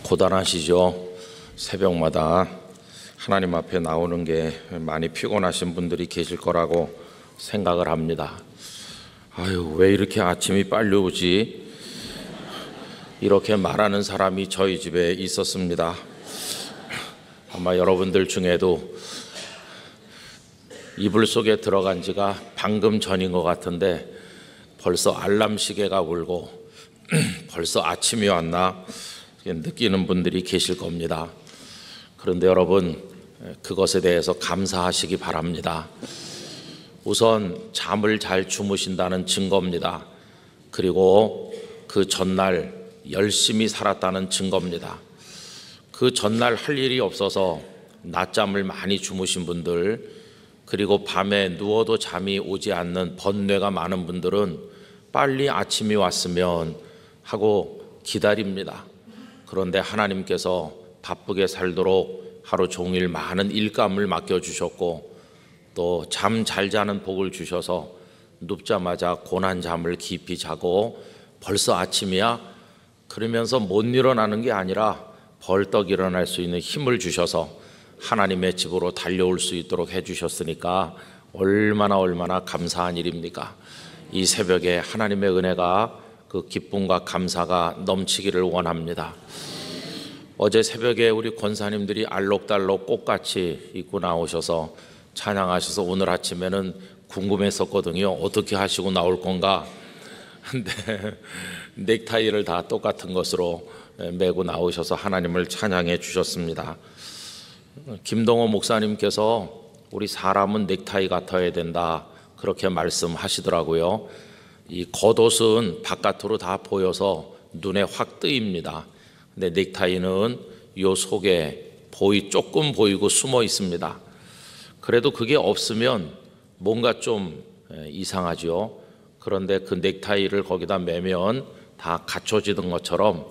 고단하시죠? 새벽마다 하나님 앞에 나오는 게 많이 피곤하신 분들이 계실 거라고 생각을 합니다. 아유, 왜 이렇게 아침이 빨리 오지? 이렇게 말하는 사람이 저희 집에 있었습니다. 아마 여러분들 중에도 이불 속에 들어간 지가 방금 전인 것 같은데 벌써 알람 시계가 울고 벌써 아침이 왔나 느끼는 분들이 계실 겁니다. 그런데 여러분, 그것에 대해서 감사하시기 바랍니다. 우선 잠을 잘 주무신다는 증거입니다. 그리고 그 전날 열심히 살았다는 증거입니다. 그 전날 할 일이 없어서 낮잠을 많이 주무신 분들, 그리고 밤에 누워도 잠이 오지 않는 번뇌가 많은 분들은 빨리 아침이 왔으면 하고 기다립니다. 그런데 하나님께서 바쁘게 살도록 하루 종일 많은 일감을 맡겨주셨고 또 잠 잘 자는 복을 주셔서 눕자마자 고난 잠을 깊이 자고 벌써 아침이야? 그러면서 못 일어나는 게 아니라 벌떡 일어날 수 있는 힘을 주셔서 하나님의 집으로 달려올 수 있도록 해주셨으니까 얼마나 감사한 일입니까? 이 새벽에 하나님의 은혜가 그 기쁨과 감사가 넘치기를 원합니다. 어제 새벽에 우리 권사님들이 알록달록 꽃같이 입고 나오셔서 찬양하셔서 오늘 아침에는 궁금했었거든요. 어떻게 하시고 나올 건가? 근데 넥타이를 다 똑같은 것으로 메고 나오셔서 하나님을 찬양해 주셨습니다. 김동호 목사님께서 우리 사람은 넥타이 같아야 된다 그렇게 말씀하시더라고요. 이 겉옷은 바깥으로 다 보여서 눈에 확 뜨입니다. 근데 넥타이는 요 속에 조금 보이고 숨어 있습니다. 그래도 그게 없으면 뭔가 좀 이상하죠. 그런데 그 넥타이를 거기다 매면 다 갖춰지는 것처럼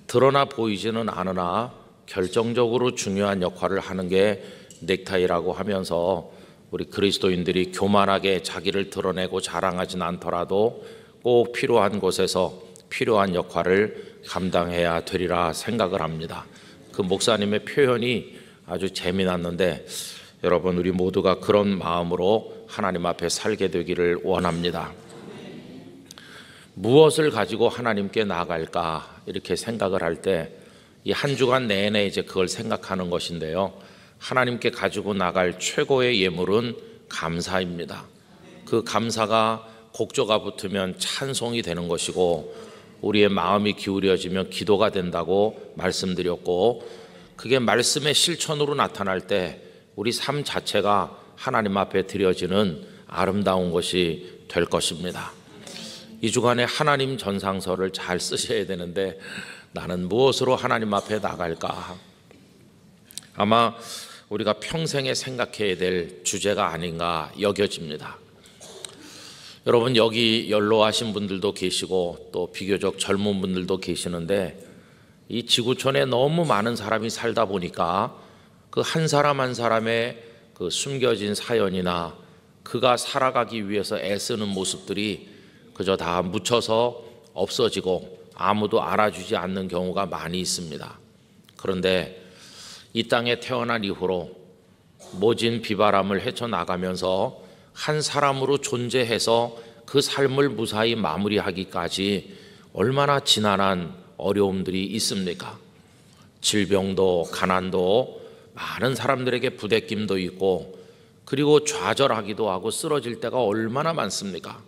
드러나 보이지는 않으나 결정적으로 중요한 역할을 하는 게 넥타이라고 하면서 우리 그리스도인들이 교만하게 자기를 드러내고 자랑하진 않더라도 꼭 필요한 곳에서 필요한 역할을 감당해야 되리라 생각을 합니다. 그 목사님의 표현이 아주 재미났는데 여러분, 우리 모두가 그런 마음으로 하나님 앞에 살게 되기를 원합니다. 무엇을 가지고 하나님께 나아갈까 이렇게 생각을 할 때 이 한 주간 내내 이제 그걸 생각하는 것인데요. 하나님께 가지고 나갈 최고의 예물은 감사입니다. 그 감사가 곡조가 붙으면 찬송이 되는 것이고 우리의 마음이 기울여지면 기도가 된다고 말씀드렸고, 그게 말씀의 실천으로 나타날 때 우리 삶 자체가 하나님 앞에 드려지는 아름다운 것이 될 것입니다. 이 주간에 하나님 전상서를 잘 쓰셔야 되는데 나는 무엇으로 하나님 앞에 나갈까? 아마 우리가 평생에 생각해야 될 주제가 아닌가 여겨집니다. 여러분, 여기 연로하신 분들도 계시고 또 비교적 젊은 분들도 계시는데 이 지구촌에 너무 많은 사람이 살다 보니까 그 한 사람 한 사람의 그 숨겨진 사연이나 그가 살아가기 위해서 애쓰는 모습들이 그저 다 묻혀서 없어지고 아무도 알아주지 않는 경우가 많이 있습니다. 그런데 이 땅에 태어난 이후로 모진 비바람을 헤쳐나가면서 한 사람으로 존재해서 그 삶을 무사히 마무리하기까지 얼마나 지난한 어려움들이 있습니까? 질병도 가난도 많은 사람들에게 부대낌도 있고 그리고 좌절하기도 하고 쓰러질 때가 얼마나 많습니까?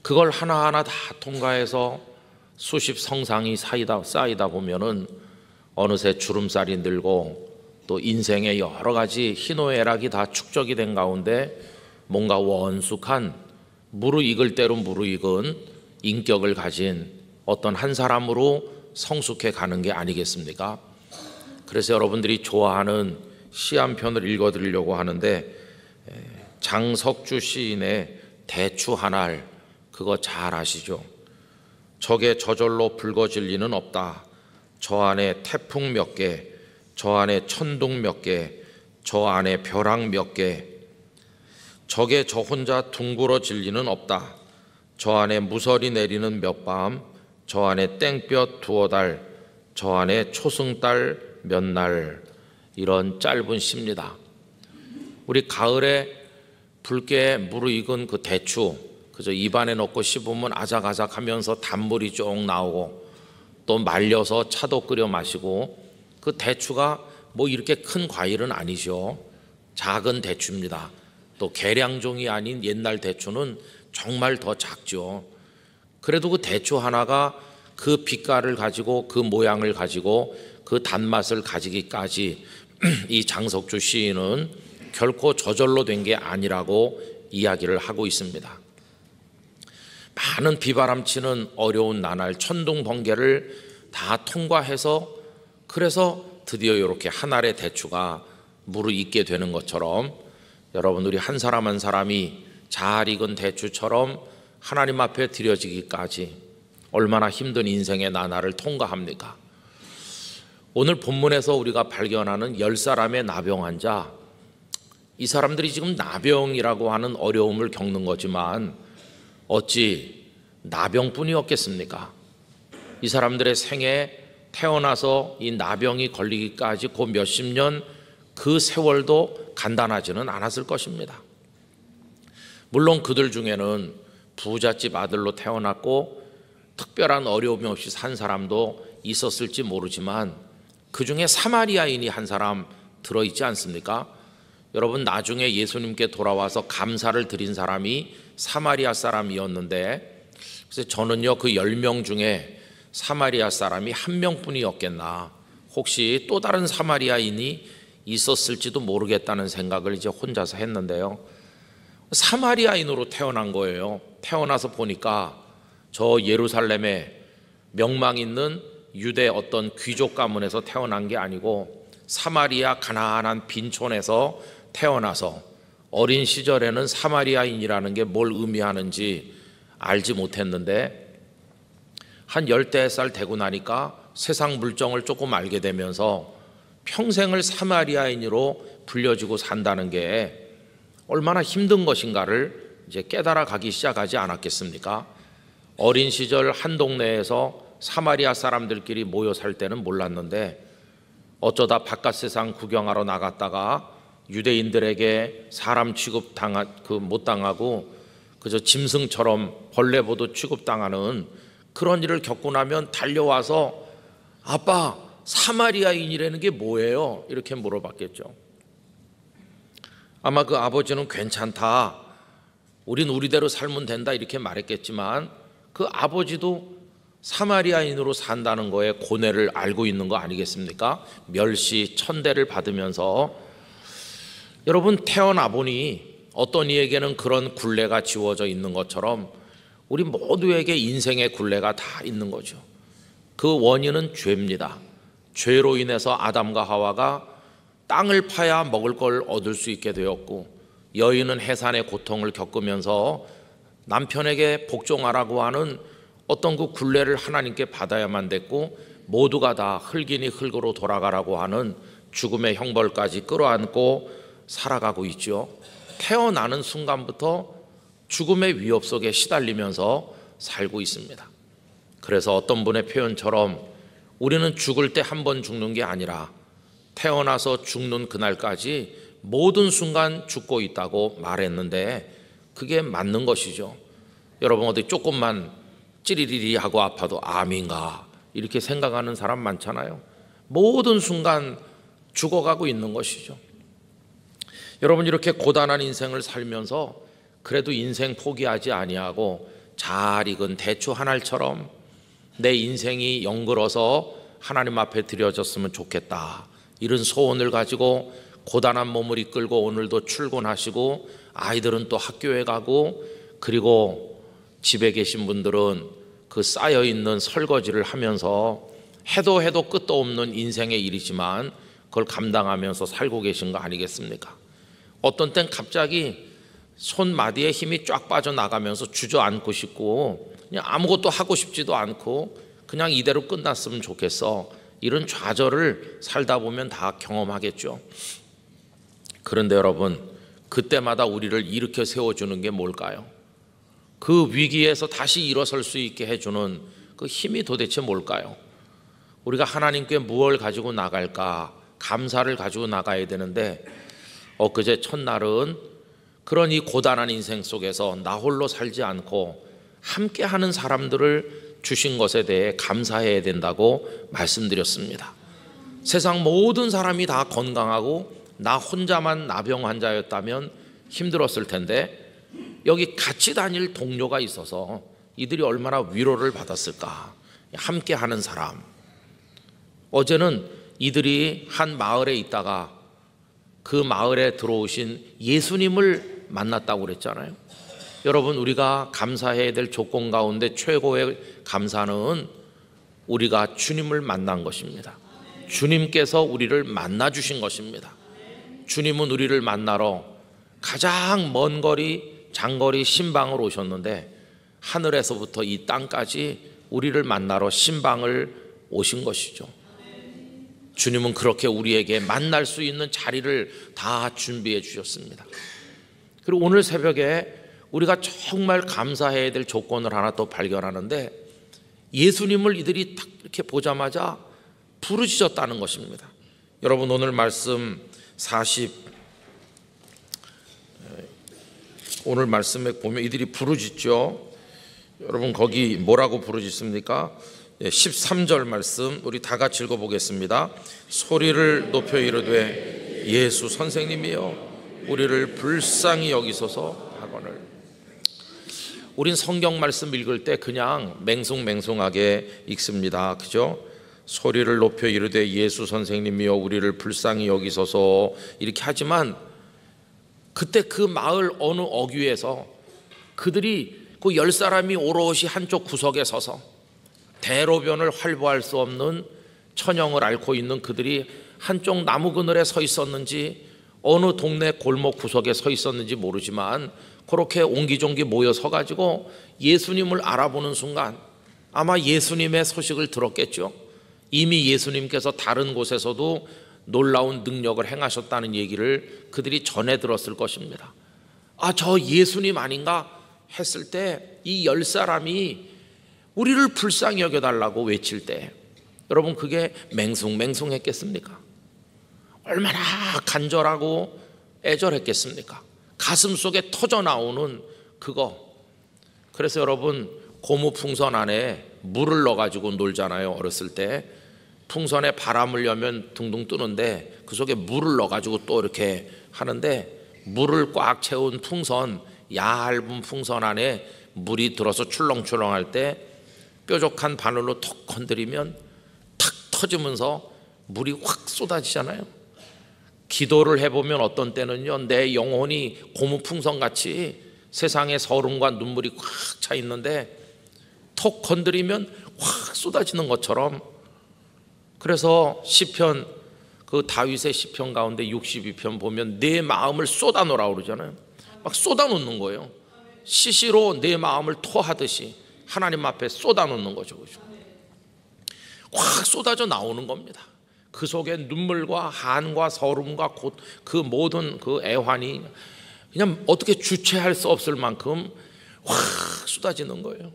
그걸 하나하나 다 통과해서 수십 성상이 쌓이다 보면은 어느새 주름살이 늘고 또 인생의 여러 가지 희노애락이 다 축적이 된 가운데 뭔가 원숙한 무르익을 대로 무르익은 인격을 가진 어떤 한 사람으로 성숙해 가는 게 아니겠습니까? 그래서 여러분들이 좋아하는 시 한 편을 읽어드리려고 하는데 장석주 시인의 대추 한 알, 그거 잘 아시죠? 적에 저절로 붉어질 리는 없다. 저 안에 태풍 몇 개, 저 안에 천둥 몇 개, 저 안에 벼락 몇 개, 적에 저 혼자 둥그러질 리는 없다. 저 안에 무설이 내리는 몇 밤, 저 안에 땡볕 두어 달, 저 안에 초승달 몇 날, 이런 짧은 시입니다. 우리 가을에 붉게 무르익은 그 대추, 그저 입안에 넣고 씹으면 아작아작하면서 단물이 쭉 나오고, 또 말려서 차도 끓여 마시고, 그 대추가 뭐 이렇게 큰 과일은 아니죠. 작은 대추입니다. 또 계량종이 아닌 옛날 대추는 정말 더 작죠. 그래도 그 대추 하나가 그 빛깔을 가지고, 그 모양을 가지고, 그 단맛을 가지기까지 이 장석주 시인은 결코 저절로 된 게 아니라고 이야기를 하고 있습니다. 많은 비바람치는 어려운 나날, 천둥 번개를 다 통과해서, 그래서 드디어 이렇게 한 알의 대추가 무르익게 되는 것처럼, 여러분, 우리 한 사람 한 사람이 잘 익은 대추처럼 하나님 앞에 드려지기까지 얼마나 힘든 인생의 나날을 통과합니까? 오늘 본문에서 우리가 발견하는 10사람의 나병 환자, 이 사람들이 지금 나병이라고 하는 어려움을 겪는 거지만 어찌 나병뿐이었겠습니까? 이 사람들의 생에 태어나서 이 나병이 걸리기까지 그 몇십 년, 그 세월도 간단하지는 않았을 것입니다. 물론 그들 중에는 부잣집 아들로 태어났고 특별한 어려움이 없이 산 사람도 있었을지 모르지만, 그 중에 사마리아인이 한 사람 들어있지 않습니까? 여러분, 나중에 예수님께 돌아와서 감사를 드린 사람이 사마리아 사람이었는데, 그래서 저는요, 그 10명 중에 사마리아 사람이 한 명뿐이었겠나, 혹시 또 다른 사마리아인이 있었을지도 모르겠다는 생각을 이제 혼자서 했는데요, 사마리아인으로 태어난 거예요. 태어나서 보니까 저 예루살렘에 명망 있는 유대 어떤 귀족 가문에서 태어난 게 아니고 사마리아 가난한 빈촌에서 태어나서 어린 시절에는 사마리아인이라는 게 뭘 의미하는지 알지 못했는데, 한 10살 되고 나니까 세상 물정을 조금 알게 되면서 평생을 사마리아인으로 불려지고 산다는 게 얼마나 힘든 것인가를 이제 깨달아 가기 시작하지 않았겠습니까? 어린 시절 한 동네에서 사마리아 사람들끼리 모여 살 때는 몰랐는데, 어쩌다 바깥 세상 구경하러 나갔다가 유대인들에게 사람 취급 못 당하고 그저 짐승처럼 벌레 보듯 취급당하는 그런 일을 겪고 나면 달려와서 아빠, 사마리아인이라는 게 뭐예요? 이렇게 물어봤겠죠. 아마 그 아버지는 괜찮다, 우린 우리대로 살면 된다, 이렇게 말했겠지만, 그 아버지도 사마리아인으로 산다는 거에 고뇌를 알고 있는 거 아니겠습니까? 멸시, 천대를 받으면서. 여러분, 태어나 보니 어떤 이에게는 그런 굴레가 지워져 있는 것처럼 우리 모두에게 인생의 굴레가 다 있는 거죠. 그 원인은 죄입니다. 죄로 인해서 아담과 하와가 땅을 파야 먹을 걸 얻을 수 있게 되었고, 여인은 해산의 고통을 겪으면서 남편에게 복종하라고 하는 어떤 그 굴레를 하나님께 받아야만 됐고, 모두가 다 흙이니 흙으로 돌아가라고 하는 죽음의 형벌까지 끌어안고 살아가고 있죠. 태어나는 순간부터 죽음의 위협 속에 시달리면서 살고 있습니다. 그래서 어떤 분의 표현처럼 우리는 죽을 때 한 번 죽는 게 아니라 태어나서 죽는 그날까지 모든 순간 죽고 있다고 말했는데, 그게 맞는 것이죠. 여러분, 어디 조금만 찌리리리 하고 아파도 암인가 이렇게 생각하는 사람 많잖아요. 모든 순간 죽어가고 있는 것이죠. 여러분, 이렇게 고단한 인생을 살면서 그래도 인생 포기하지 아니하고 잘 익은 대추 한 알처럼 내 인생이 영글어서 하나님 앞에 드려졌으면 좋겠다, 이런 소원을 가지고 고단한 몸을 이끌고 오늘도 출근하시고, 아이들은 또 학교에 가고, 그리고 집에 계신 분들은 그 쌓여있는 설거지를 하면서 해도 끝도 없는 인생의 일이지만 그걸 감당하면서 살고 계신 거 아니겠습니까? 어떤 땐 갑자기 손마디에 힘이 쫙 빠져나가면서 주저앉고 싶고, 그냥 아무것도 하고 싶지도 않고 그냥 이대로 끝났으면 좋겠어, 이런 좌절을 살다 보면 다 경험하겠죠. 그런데 여러분, 그때마다 우리를 일으켜 세워주는 게 뭘까요? 그 위기에서 다시 일어설 수 있게 해주는 그 힘이 도대체 뭘까요? 우리가 하나님께 무엇을 가지고 나갈까? 감사를 가지고 나가야 되는데 엊그제 첫날은 그런 이 고단한 인생 속에서 나 홀로 살지 않고 함께하는 사람들을 주신 것에 대해 감사해야 된다고 말씀드렸습니다. 세상 모든 사람이 다 건강하고 나 혼자만 나병 환자였다면 힘들었을 텐데 여기 같이 다닐 동료가 있어서 이들이 얼마나 위로를 받았을까. 함께하는 사람. 어제는 이들이 한 마을에 있다가 그 마을에 들어오신 예수님을 만났다고 그랬잖아요. 여러분, 우리가 감사해야 될 조건 가운데 최고의 감사는 우리가 주님을 만난 것입니다. 주님께서 우리를 만나 주신 것입니다. 주님은 우리를 만나러 가장 먼 거리 장거리 신방을 오셨는데 하늘에서부터 이 땅까지 우리를 만나러 신방을 오신 것이죠. 주님은 그렇게 우리에게 만날 수 있는 자리를 다 준비해 주셨습니다. 그리고 오늘 새벽에 우리가 정말 감사해야 될 조건을 하나 또 발견하는데 예수님을 이들이 딱 이렇게 보자마자 부르짖었다는 것입니다. 여러분, 오늘 말씀 오늘 말씀에 보면 이들이 부르짖죠. 여러분, 거기 뭐라고 부르짖습니까? 13절 말씀 우리 다 같이 읽어보겠습니다. 소리를 높여 이르되 예수 선생님이여 우리를 불쌍히 여기소서 하거늘. 우린 성경 말씀 읽을 때 그냥 맹숭맹숭하게 읽습니다. 그죠? 소리를 높여 이르되 예수 선생님이여 우리를 불쌍히 여기소서 이렇게 하지만 그때 그 마을 어느 어귀에서 그들이 그 10사람이 오롯이 한쪽 구석에 서서 대로변을 활보할 수 없는 천형을 앓고 있는 그들이 한쪽 나무 그늘에 서 있었는지 어느 동네 골목 구석에 서 있었는지 모르지만 그렇게 옹기종기 모여 서가지고 예수님을 알아보는 순간 아마 예수님의 소식을 들었겠죠. 이미 예수님께서 다른 곳에서도 놀라운 능력을 행하셨다는 얘기를 그들이 전해 들었을 것입니다. 아, 저 예수님 아닌가 했을 때 이 10사람이 우리를 불쌍히 여겨달라고 외칠 때 여러분, 그게 맹숭맹숭했겠습니까? 얼마나 간절하고 애절했겠습니까? 가슴 속에 터져나오는 그거. 그래서 여러분, 고무 풍선 안에 물을 넣어가지고 놀잖아요. 어렸을 때 풍선에 바람을 여면 둥둥 뜨는데 그 속에 물을 넣어가지고 또 이렇게 하는데 물을 꽉 채운 풍선, 얇은 풍선 안에 물이 들어서 출렁출렁할 때 뾰족한 바늘로 톡 건드리면 탁 터지면서 물이 확 쏟아지잖아요. 기도를 해보면 어떤 때는요, 내 영혼이 고무풍선같이 세상의 서름과 눈물이 꽉 차 있는데 톡 건드리면 확 쏟아지는 것처럼. 그래서 시편, 그 다윗의 시편 가운데 62편 보면 내 마음을 쏟아놓으라고 그러잖아요. 막 쏟아놓는 거예요. 시시로 내 마음을 토하듯이 하나님 앞에 쏟아놓는 거죠. 확 쏟아져 나오는 겁니다. 그 속에 눈물과 한과 서름과 그 모든 그 애환이 그냥 어떻게 주체할 수 없을 만큼 확 쏟아지는 거예요.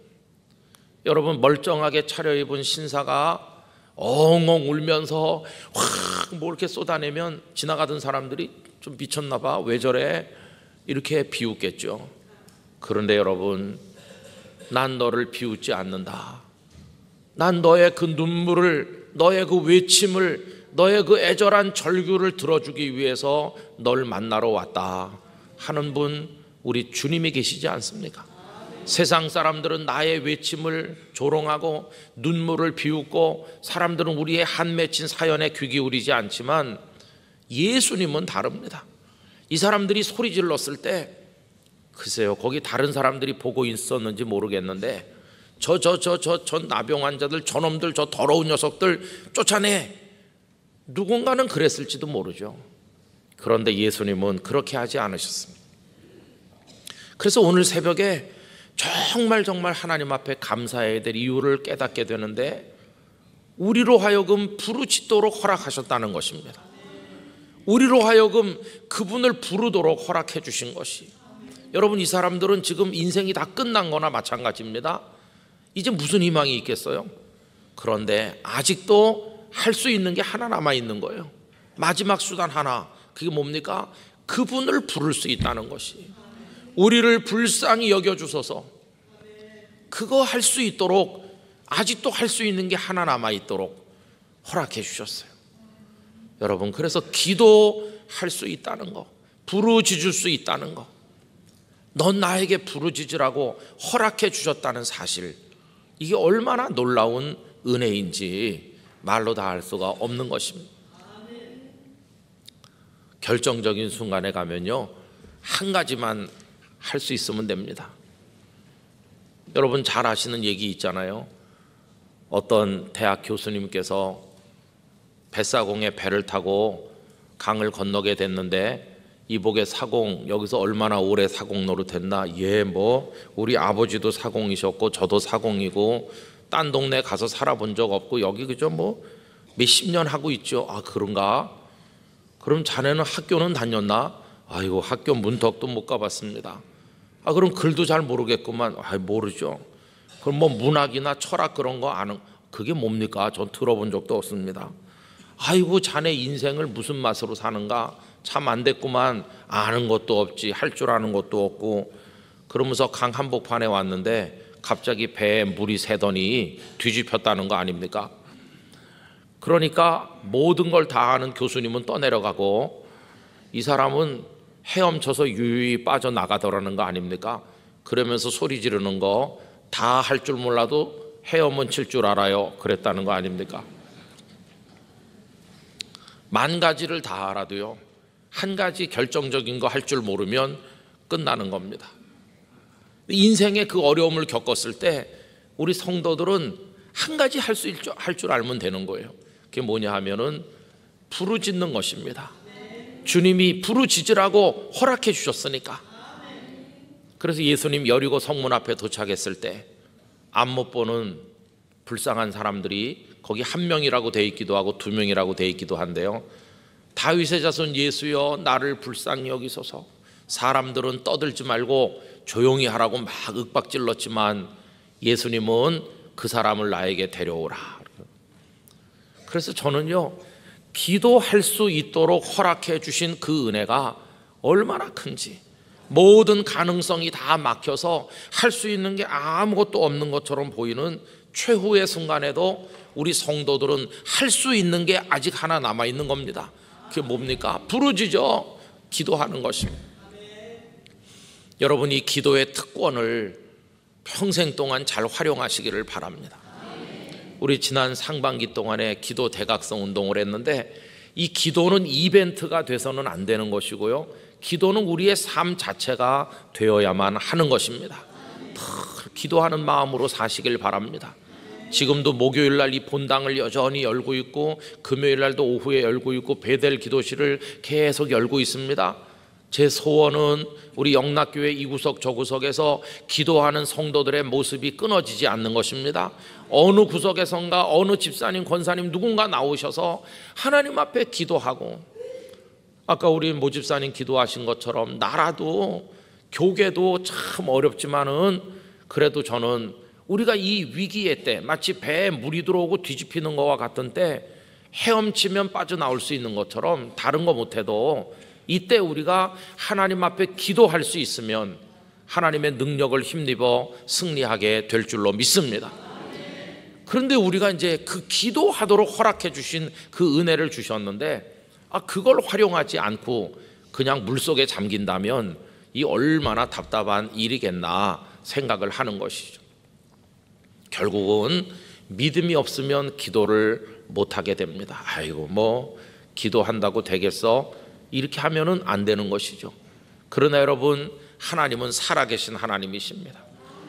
여러분, 멀쩡하게 차려입은 신사가 엉엉 울면서 확 뭐 이렇게 쏟아내면 지나가던 사람들이 좀 미쳤나 봐, 왜 저래, 이렇게 비웃겠죠. 그런데 여러분, 난 너를 비웃지 않는다. 난 너의 그 눈물을, 너의 그 외침을, 너의 그 애절한 절규를 들어주기 위해서 널 만나러 왔다 하는 분, 우리 주님이 계시지 않습니까? 세상 사람들은 나의 외침을 조롱하고 눈물을 비웃고 사람들은 우리의 한 맺힌 사연에 귀 기울이지 않지만 예수님은 다릅니다. 이 사람들이 소리 질렀을 때 글쎄요, 거기 다른 사람들이 보고 있었는지 모르겠는데 저 나병 환자들, 저놈들, 저 더러운 녀석들 쫓아내, 누군가는 그랬을지도 모르죠. 그런데 예수님은 그렇게 하지 않으셨습니다. 그래서 오늘 새벽에 정말 하나님 앞에 감사해야 될 이유를 깨닫게 되는데 우리로 하여금 부르짖도록 허락하셨다는 것입니다. 우리로 하여금 그분을 부르도록 허락해 주신 것이, 여러분, 이 사람들은 지금 인생이 다 끝난 거나 마찬가지입니다. 이제 무슨 희망이 있겠어요? 그런데 아직도 할 수 있는 게 하나 남아 있는 거예요. 마지막 수단 하나. 그게 뭡니까? 그분을 부를 수 있다는 것이. 우리를 불쌍히 여겨주소서. 그거 할 수 있도록, 아직도 할 수 있는 게 하나 남아 있도록 허락해 주셨어요. 여러분, 그래서 기도할 수 있다는 거, 부르짖을 수 있다는 거, 넌 나에게 부르짖으라고 허락해 주셨다는 사실, 이게 얼마나 놀라운 은혜인지 말로 다 할 수가 없는 것입니다. 결정적인 순간에 가면요, 한 가지만 할 수 있으면 됩니다. 여러분 잘 아시는 얘기 있잖아요. 어떤 대학 교수님께서 뱃사공에 배를 타고 강을 건너게 됐는데 이복의 사공, 여기서 얼마나 오래 사공 노릇했나. 뭐 우리 아버지도 사공이셨고 저도 사공이고 딴 동네 가서 살아본 적 없고 여기 그저 뭐 몇십 년 하고 있죠. 아, 그런가? 그럼 자네는 학교는 다녔나? 아이고, 학교 문턱도 못 가봤습니다. 아, 그럼 글도 잘 모르겠구만. 아, 모르죠. 그럼 뭐 문학이나 철학 그런 거 아는, 그게 뭡니까? 전 들어본 적도 없습니다. 아이고, 자네 인생을 무슨 맛으로 사는가? 참 안 됐구만. 아는 것도 없지, 할 줄 아는 것도 없고. 그러면서 강 한복판에 왔는데 갑자기 배에 물이 새더니 뒤집혔다는 거 아닙니까? 그러니까 모든 걸 다 아는 교수님은 떠내려가고 이 사람은 헤엄쳐서 유유히 빠져나가더라는 거 아닙니까? 그러면서 소리 지르는 거, 다 할 줄 몰라도 헤엄은 칠 줄 알아요, 그랬다는 거 아닙니까? 만 가지를 다 알아도요, 한 가지 결정적인 거 할 줄 모르면 끝나는 겁니다. 인생의 그 어려움을 겪었을 때 우리 성도들은 한 가지 할 줄 알면 되는 거예요. 그게 뭐냐 하면은 부르짖는 것입니다. 주님이 부르짖으라고 허락해 주셨으니까. 그래서 예수님 여리고 성문 앞에 도착했을 때 앞 못 보는 불쌍한 사람들이 거기 한 명이라고 돼 있기도 하고 두 명이라고 돼 있기도 한데요, 다윗의 자손 예수여 나를 불쌍히 여기소서. 사람들은 떠들지 말고 조용히 하라고 막 윽박질렀지만 예수님은 그 사람을 나에게 데려오라. 그래서 저는요, 기도할 수 있도록 허락해 주신 그 은혜가 얼마나 큰지, 모든 가능성이 다 막혀서 할 수 있는 게 아무것도 없는 것처럼 보이는 최후의 순간에도 우리 성도들은 할 수 있는 게 아직 하나 남아 있는 겁니다. 그게 뭡니까? 부르짖어 기도하는 것입니다. 여러분, 이 기도의 특권을 평생 동안 잘 활용하시기를 바랍니다. 우리 지난 상반기 동안에 기도 대각성 운동을 했는데, 이 기도는 이벤트가 돼서는 안 되는 것이고요, 기도는 우리의 삶 자체가 되어야만 하는 것입니다. 기도하는 마음으로 사시길 바랍니다. 지금도 목요일 날 이 본당을 여전히 열고 있고 금요일 날도 오후에 열고 있고 베델 기도실을 계속 열고 있습니다. 제 소원은 우리 영락교회 이 구석 저 구석에서 기도하는 성도들의 모습이 끊어지지 않는 것입니다. 어느 구석에선가 어느 집사님 권사님 누군가 나오셔서 하나님 앞에 기도하고, 아까 우리 모 집사님 기도하신 것처럼 나라도 교계도 참 어렵지만은 그래도 저는 우리가 이 위기의 때, 마치 배에 물이 들어오고 뒤집히는 것과 같은 때 헤엄치면 빠져나올 수 있는 것처럼 다른 거 못해도 이때 우리가 하나님 앞에 기도할 수 있으면 하나님의 능력을 힘입어 승리하게 될 줄로 믿습니다. 그런데 우리가 이제 그 기도하도록 허락해 주신 그 은혜를 주셨는데, 그걸 활용하지 않고 그냥 물속에 잠긴다면 이 얼마나 답답한 일이겠나 생각을 하는 것이죠. 결국은 믿음이 없으면 기도를 못하게 됩니다. 아이고, 뭐 기도한다고 되겠어? 이렇게 하면은 안 되는 것이죠. 그러나 여러분, 하나님은 살아계신 하나님이십니다.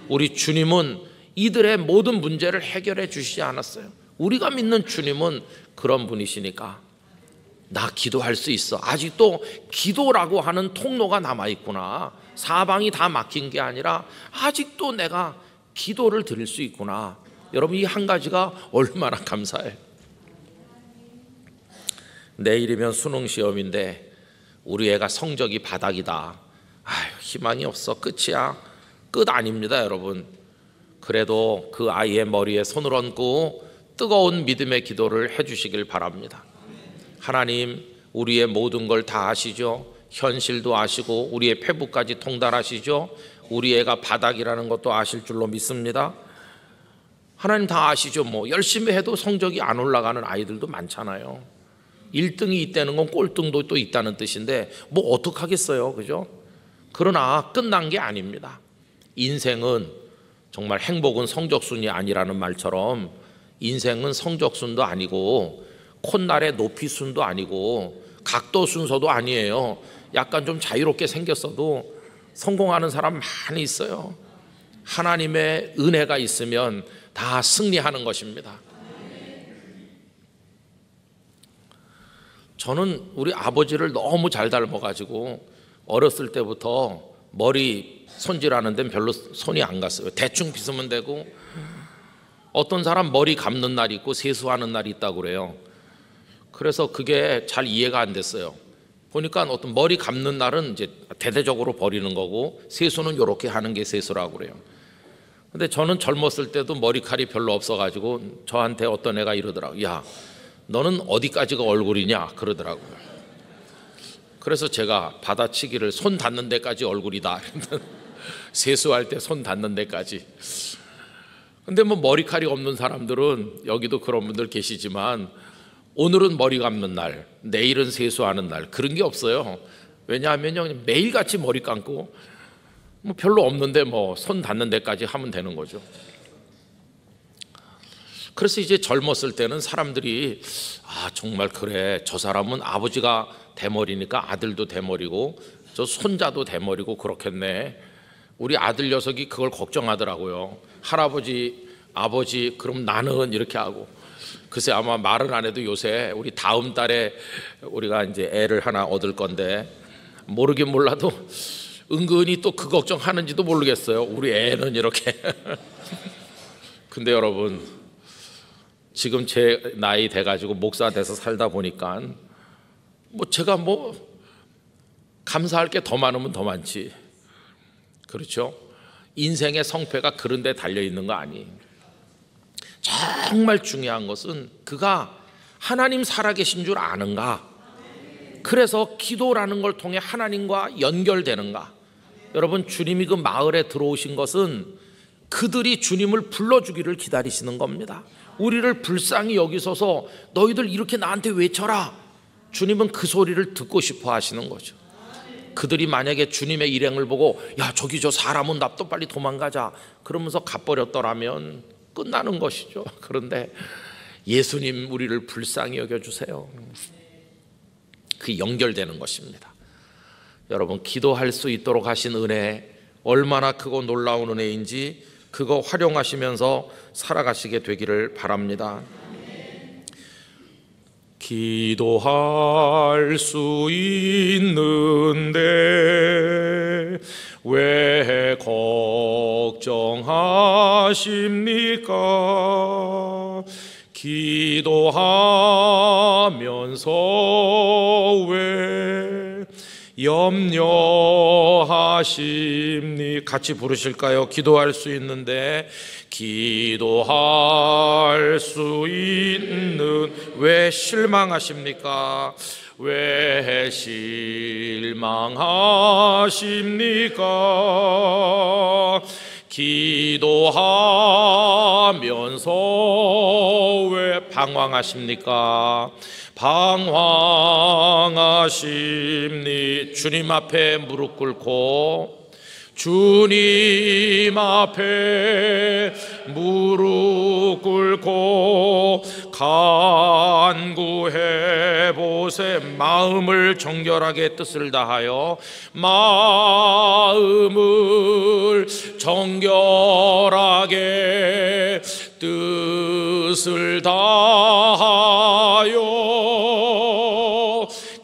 우리 주님은 이들의 모든 문제를 해결해 주시지 않았어요. 우리가 믿는 주님은 그런 분이시니까 나 기도할 수 있어. 아직도 기도라고 하는 통로가 남아있구나. 사방이 다 막힌 게 아니라 아직도 내가 기도를 드릴 수 있구나. 여러분, 이 한 가지가 얼마나 감사해요. 내일이면 수능 시험인데 우리 애가 성적이 바닥이다. 아유, 희망이 없어. 끝이야. 끝 아닙니다, 여러분. 그래도 그 아이의 머리에 손을 얹고 뜨거운 믿음의 기도를 해주시길 바랍니다. 하나님, 우리의 모든 걸 다 아시죠? 현실도 아시고 우리의 패부까지 통달하시죠? 우리 애가 바닥이라는 것도 아실 줄로 믿습니다. 하나님 다 아시죠? 뭐 열심히 해도 성적이 안 올라가는 아이들도 많잖아요. 1등이 있다는 건 꼴등도 또 있다는 뜻인데 뭐 어떡하겠어요, 그죠? 그러나 끝난 게 아닙니다. 인생은 정말 행복은 성적순이 아니라는 말처럼 인생은 성적순도 아니고 콧날의 높이순도 아니고 각도 순서도 아니에요. 약간 좀 자유롭게 생겼어도 성공하는 사람 많이 있어요. 하나님의 은혜가 있으면 다 승리하는 것입니다. 저는 우리 아버지를 너무 잘 닮아가지고 어렸을 때부터 머리 손질하는 데는 별로 손이 안 갔어요. 대충 빗으면 되고, 어떤 사람 머리 감는 날이 있고 세수하는 날이 있다고 그래요. 그래서 그게 잘 이해가 안 됐어요. 보니까 어떤 머리 감는 날은 이제 대대적으로 버리는 거고 세수는 이렇게 하는 게 세수라고 그래요. 근데 저는 젊었을 때도 머리칼이 별로 없어가지고 저한테 어떤 애가 이러더라고요. 야, 너는 어디까지가 얼굴이냐 그러더라고요. 그래서 제가 받아치기를 손 닿는 데까지 얼굴이다. 세수할 때 손 닿는 데까지. 근데 뭐 머리칼이 없는 사람들은, 여기도 그런 분들 계시지만, 오늘은 머리 감는 날, 내일은 세수하는 날, 그런 게 없어요. 왜냐하면 매일같이 머리 감고 뭐 별로 없는데 뭐 손 닿는 데까지 하면 되는 거죠. 그래서 이제 젊었을 때는 사람들이 정말 그래, 저 사람은 아버지가 대머리니까 아들도 대머리고 저 손자도 대머리고 그렇겠네. 우리 아들 녀석이 그걸 걱정하더라고요. 할아버지, 아버지, 그럼 나는 이렇게 하고. 글쎄 아마 말은 안 해도 요새 우리 다음 달에 우리가 이제 애를 하나 얻을 건데, 모르긴 몰라도 은근히 또 그 걱정하는지도 모르겠어요. 우리 애는 이렇게. 근데 여러분, 지금 제 나이 돼가지고 목사 돼서 살다 보니까 뭐 제가 뭐 감사할 게 더 많으면 더 많지. 그렇죠? 인생의 성패가 그런 데 달려있는 거 아니에요. 정말 중요한 것은 그가 하나님 살아계신 줄 아는가, 그래서 기도라는 걸 통해 하나님과 연결되는가. 여러분, 주님이 그 마을에 들어오신 것은 그들이 주님을 불러주기를 기다리시는 겁니다. 우리를 불쌍히 여기셔서 너희들 이렇게 나한테 외쳐라. 주님은 그 소리를 듣고 싶어 하시는 거죠. 그들이 만약에 주님의 일행을 보고 야, 저기 저 사람은 납도 빨리 도망가자 그러면서 가버렸더라면 끝나는 것이죠. 그런데 예수님, 우리를 불쌍히 여겨주세요. 그 연결되는 것입니다. 여러분, 기도할 수 있도록 하신 은혜, 얼마나 크고 놀라운 은혜인지 그거 활용하시면서 살아가시게 되기를 바랍니다. 기도할 수 있는데 왜 걱정하십니까? 기도하면서 왜 염려하십니까? 같이 부르실까요? 기도할 수 있는데, 기도할 수 있는 왜 실망하십니까? 왜 실망하십니까? 기도하면서 왜 방황하십니까? 방황하십니. 주님 앞에 무릎 꿇고, 주님 앞에 무릎 꿇고 간구해 보세. 마음을 정결하게 뜻을 다하여, 마음을 정결하게 뜻을 다하여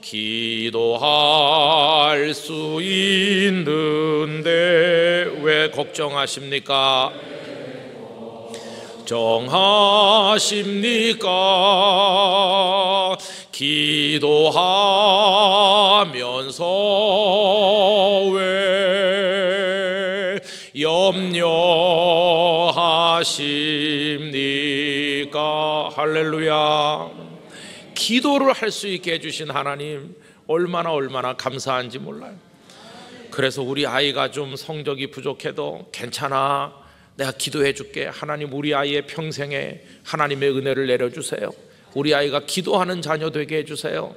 기도할 수 있는데 왜 걱정하십니까? 정하십니까? 기도하면서 왜 염려하십니까? 없습니까? 할렐루야. 기도를 할 수 있게 해주신 하나님 얼마나 감사한지 몰라요. 그래서 우리 아이가 좀 성적이 부족해도 괜찮아, 내가 기도해 줄게. 하나님 우리 아이의 평생에 하나님의 은혜를 내려주세요. 우리 아이가 기도하는 자녀 되게 해주세요.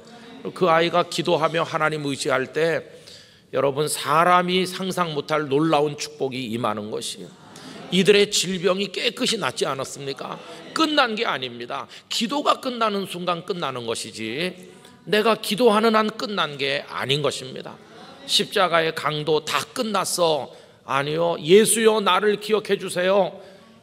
그 아이가 기도하며 하나님 의지할 때 여러분, 사람이 상상 못할 놀라운 축복이 임하는 것이에요. 이들의 질병이 깨끗이 낫지 않았습니까? 끝난 게 아닙니다. 기도가 끝나는 순간 끝나는 것이지, 내가 기도하는 한 끝난 게 아닌 것입니다. 십자가의 강도 다 끝났어. 아니요, 예수여 나를 기억해 주세요.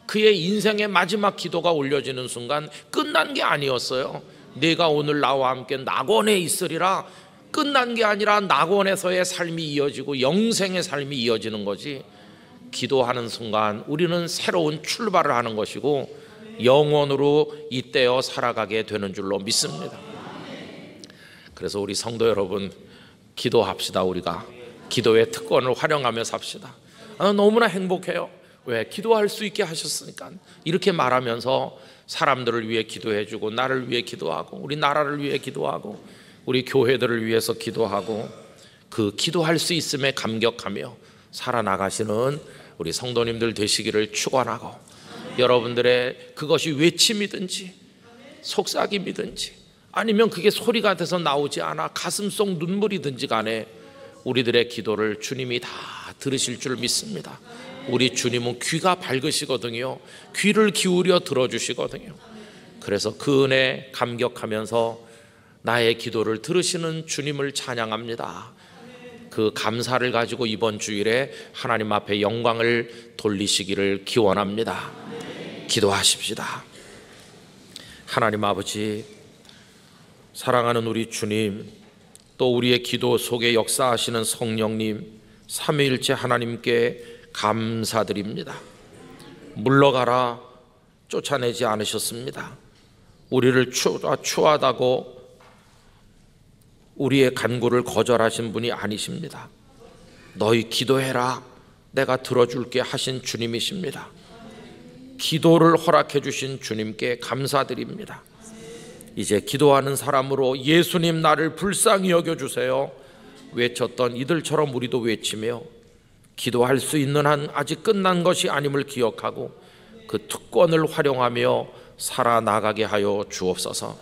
그의 인생의 마지막 기도가 올려지는 순간 끝난 게 아니었어요. 네가 오늘 나와 함께 낙원에 있으리라. 끝난 게 아니라 낙원에서의 삶이 이어지고 영생의 삶이 이어지는 거지. 기도하는 순간 우리는 새로운 출발을 하는 것이고 영원으로 잇대어 살아가게 되는 줄로 믿습니다. 그래서 우리 성도 여러분, 기도합시다. 우리가 기도의 특권을 활용하며 삽시다. 너무나 행복해요. 왜? 기도할 수 있게 하셨으니까. 이렇게 말하면서 사람들을 위해 기도해주고, 나를 위해 기도하고, 우리 나라를 위해 기도하고, 우리 교회들을 위해서 기도하고, 그 기도할 수 있음에 감격하며 살아나가시는 우리 성도님들 되시기를 축원하고, 여러분들의 그것이 외침이든지 속삭임이든지 아니면 그게 소리가 돼서 나오지 않아 가슴속 눈물이든지 간에 우리들의 기도를 주님이 다 들으실 줄 믿습니다. 우리 주님은 귀가 밝으시거든요. 귀를 기울여 들어주시거든요. 그래서 그 은혜 감격하면서 나의 기도를 들으시는 주님을 찬양합니다. 그 감사를 가지고 이번 주일에 하나님 앞에 영광을 돌리시기를 기원합니다. 기도하십시다. 하나님 아버지, 사랑하는 우리 주님, 또 우리의 기도 속에 역사하시는 성령님, 삼위일체 하나님께 감사드립니다. 물러가라 쫓아내지 않으셨습니다. 우리를 추하다고 우리의 간구를 거절하신 분이 아니십니다. 너희 기도해라, 내가 들어줄게 하신 주님이십니다. 기도를 허락해 주신 주님께 감사드립니다. 이제 기도하는 사람으로 예수님 나를 불쌍히 여겨주세요 외쳤던 이들처럼 우리도 외치며 기도할 수 있는 한 아직 끝난 것이 아님을 기억하고 그 특권을 활용하며 살아나가게 하여 주옵소서.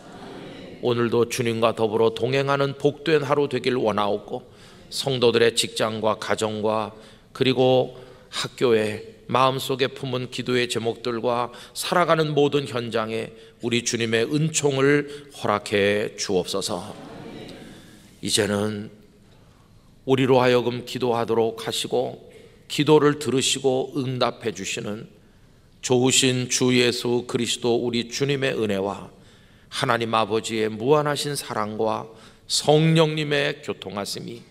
오늘도 주님과 더불어 동행하는 복된 하루 되길 원하옵고, 성도들의 직장과 가정과 그리고 학교에 마음속에 품은 기도의 제목들과 살아가는 모든 현장에 우리 주님의 은총을 허락해 주옵소서. 이제는 우리로 하여금 기도하도록 하시고 기도를 들으시고 응답해 주시는 좋으신 주 예수 그리스도 우리 주님의 은혜와 하나님 아버지의 무한하신 사랑과 성령님의 교통하심이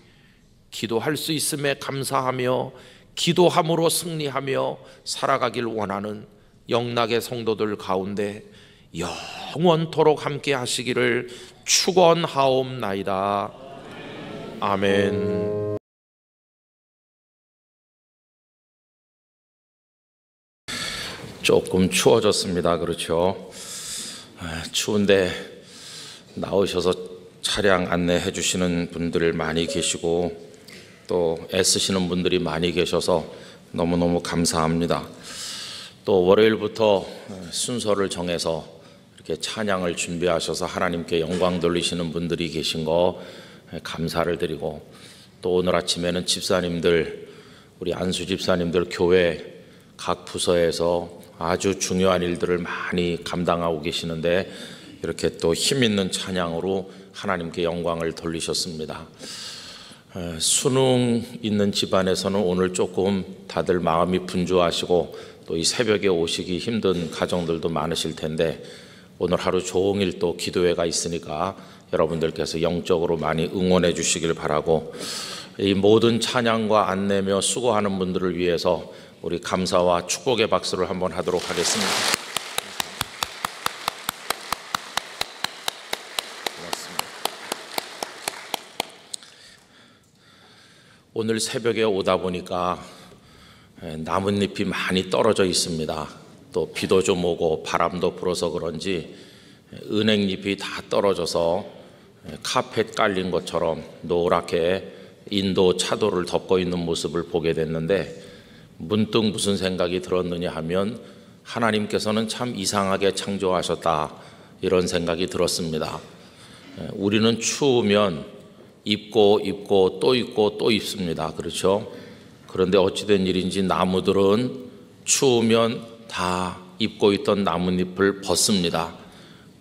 기도할 수 있음에 감사하며 기도함으로 승리하며 살아가길 원하는 영락의 성도들 가운데 영원토록 함께 하시기를 축원하옵나이다. 아멘. 조금 추워졌습니다. 그렇죠? 추운데 나오셔서 차량 안내해 주시는 분들 많이 계시고 또 애쓰시는 분들이 많이 계셔서 너무너무 감사합니다. 또 월요일부터 순서를 정해서 이렇게 찬양을 준비하셔서 하나님께 영광 돌리시는 분들이 계신 거 감사를 드리고, 또 오늘 아침에는 집사님들, 우리 안수 집사님들 교회 각 부서에서 아주 중요한 일들을 많이 감당하고 계시는데 이렇게 또 힘 있는 찬양으로 하나님께 영광을 돌리셨습니다. 수능 있는 집안에서는 오늘 조금 다들 마음이 분주하시고 또 이 새벽에 오시기 힘든 가정들도 많으실 텐데 오늘 하루 종일 또 기도회가 있으니까 여러분들께서 영적으로 많이 응원해 주시길 바라고, 이 모든 찬양과 안내며 수고하는 분들을 위해서 우리 감사와 축복의 박수를 한번 하도록 하겠습니다. 고맙습니다. 오늘 새벽에 오다 보니까 나뭇잎이 많이 떨어져 있습니다. 또 비도 좀 오고 바람도 불어서 그런지 은행잎이 다 떨어져서 카펫 깔린 것처럼 노랗게 인도 차도를 덮고 있는 모습을 보게 됐는데, 문득 무슨 생각이 들었느냐 하면 하나님께서는 참 이상하게 창조하셨다, 이런 생각이 들었습니다. 우리는 추우면 입고 또 입고 또 입습니다. 그렇죠? 그런데 어찌된 일인지 나무들은 추우면 다 입고 있던 나뭇잎을 벗습니다.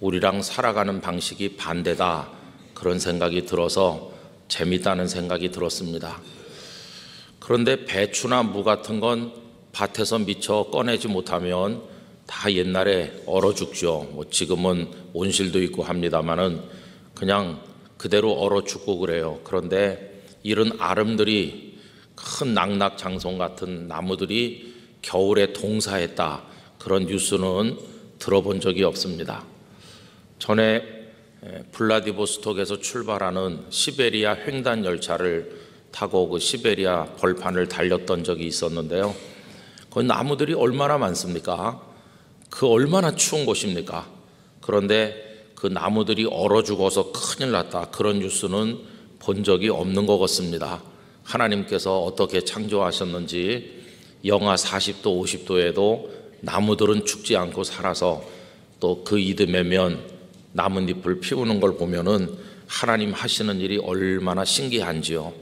우리랑 살아가는 방식이 반대다, 그런 생각이 들어서 재밌다는 생각이 들었습니다. 그런데 배추나 무 같은 건 밭에서 미처 꺼내지 못하면 다 옛날에 얼어 죽죠. 뭐 지금은 온실도 있고 합니다마는 그냥 그대로 얼어 죽고 그래요. 그런데 이런 아름들이, 큰 낙낙장송 같은 나무들이 겨울에 동사했다, 그런 뉴스는 들어본 적이 없습니다. 전에 블라디보스톡에서 출발하는 시베리아 횡단 열차를 타고 그 시베리아 벌판을 달렸던 적이 있었는데요. 거기 나무들이 얼마나 많습니까? 그 얼마나 추운 곳입니까? 그런데 그 나무들이 얼어 죽어서 큰일 났다, 그런 뉴스는 본 적이 없는 것 같습니다. 하나님께서 어떻게 창조하셨는지 영하 40도 50도에도 나무들은 죽지 않고 살아서 또 그 이듬해면 나뭇잎을 피우는 걸 보면은 하나님 하시는 일이 얼마나 신기한지요.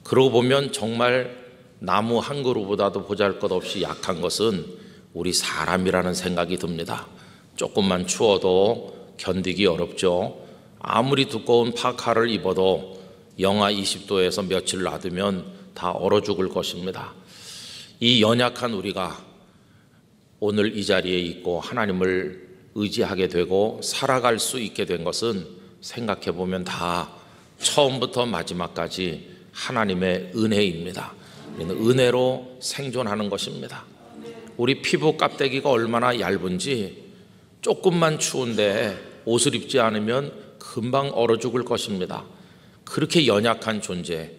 그러고 보면 정말 나무 한 그루보다도 보잘것없이 약한 것은 우리 사람이라는 생각이 듭니다. 조금만 추워도 견디기 어렵죠. 아무리 두꺼운 파카를 입어도 영하 20도에서 며칠 놔두면 다 얼어 죽을 것입니다. 이 연약한 우리가 오늘 이 자리에 있고 하나님을 의지하게 되고 살아갈 수 있게 된 것은 생각해 보면 다 처음부터 마지막까지 하나님의 은혜입니다. 은혜로 생존하는 것입니다. 우리 피부 껍데기가 얼마나 얇은지 조금만 추운데 옷을 입지 않으면 금방 얼어 죽을 것입니다. 그렇게 연약한 존재,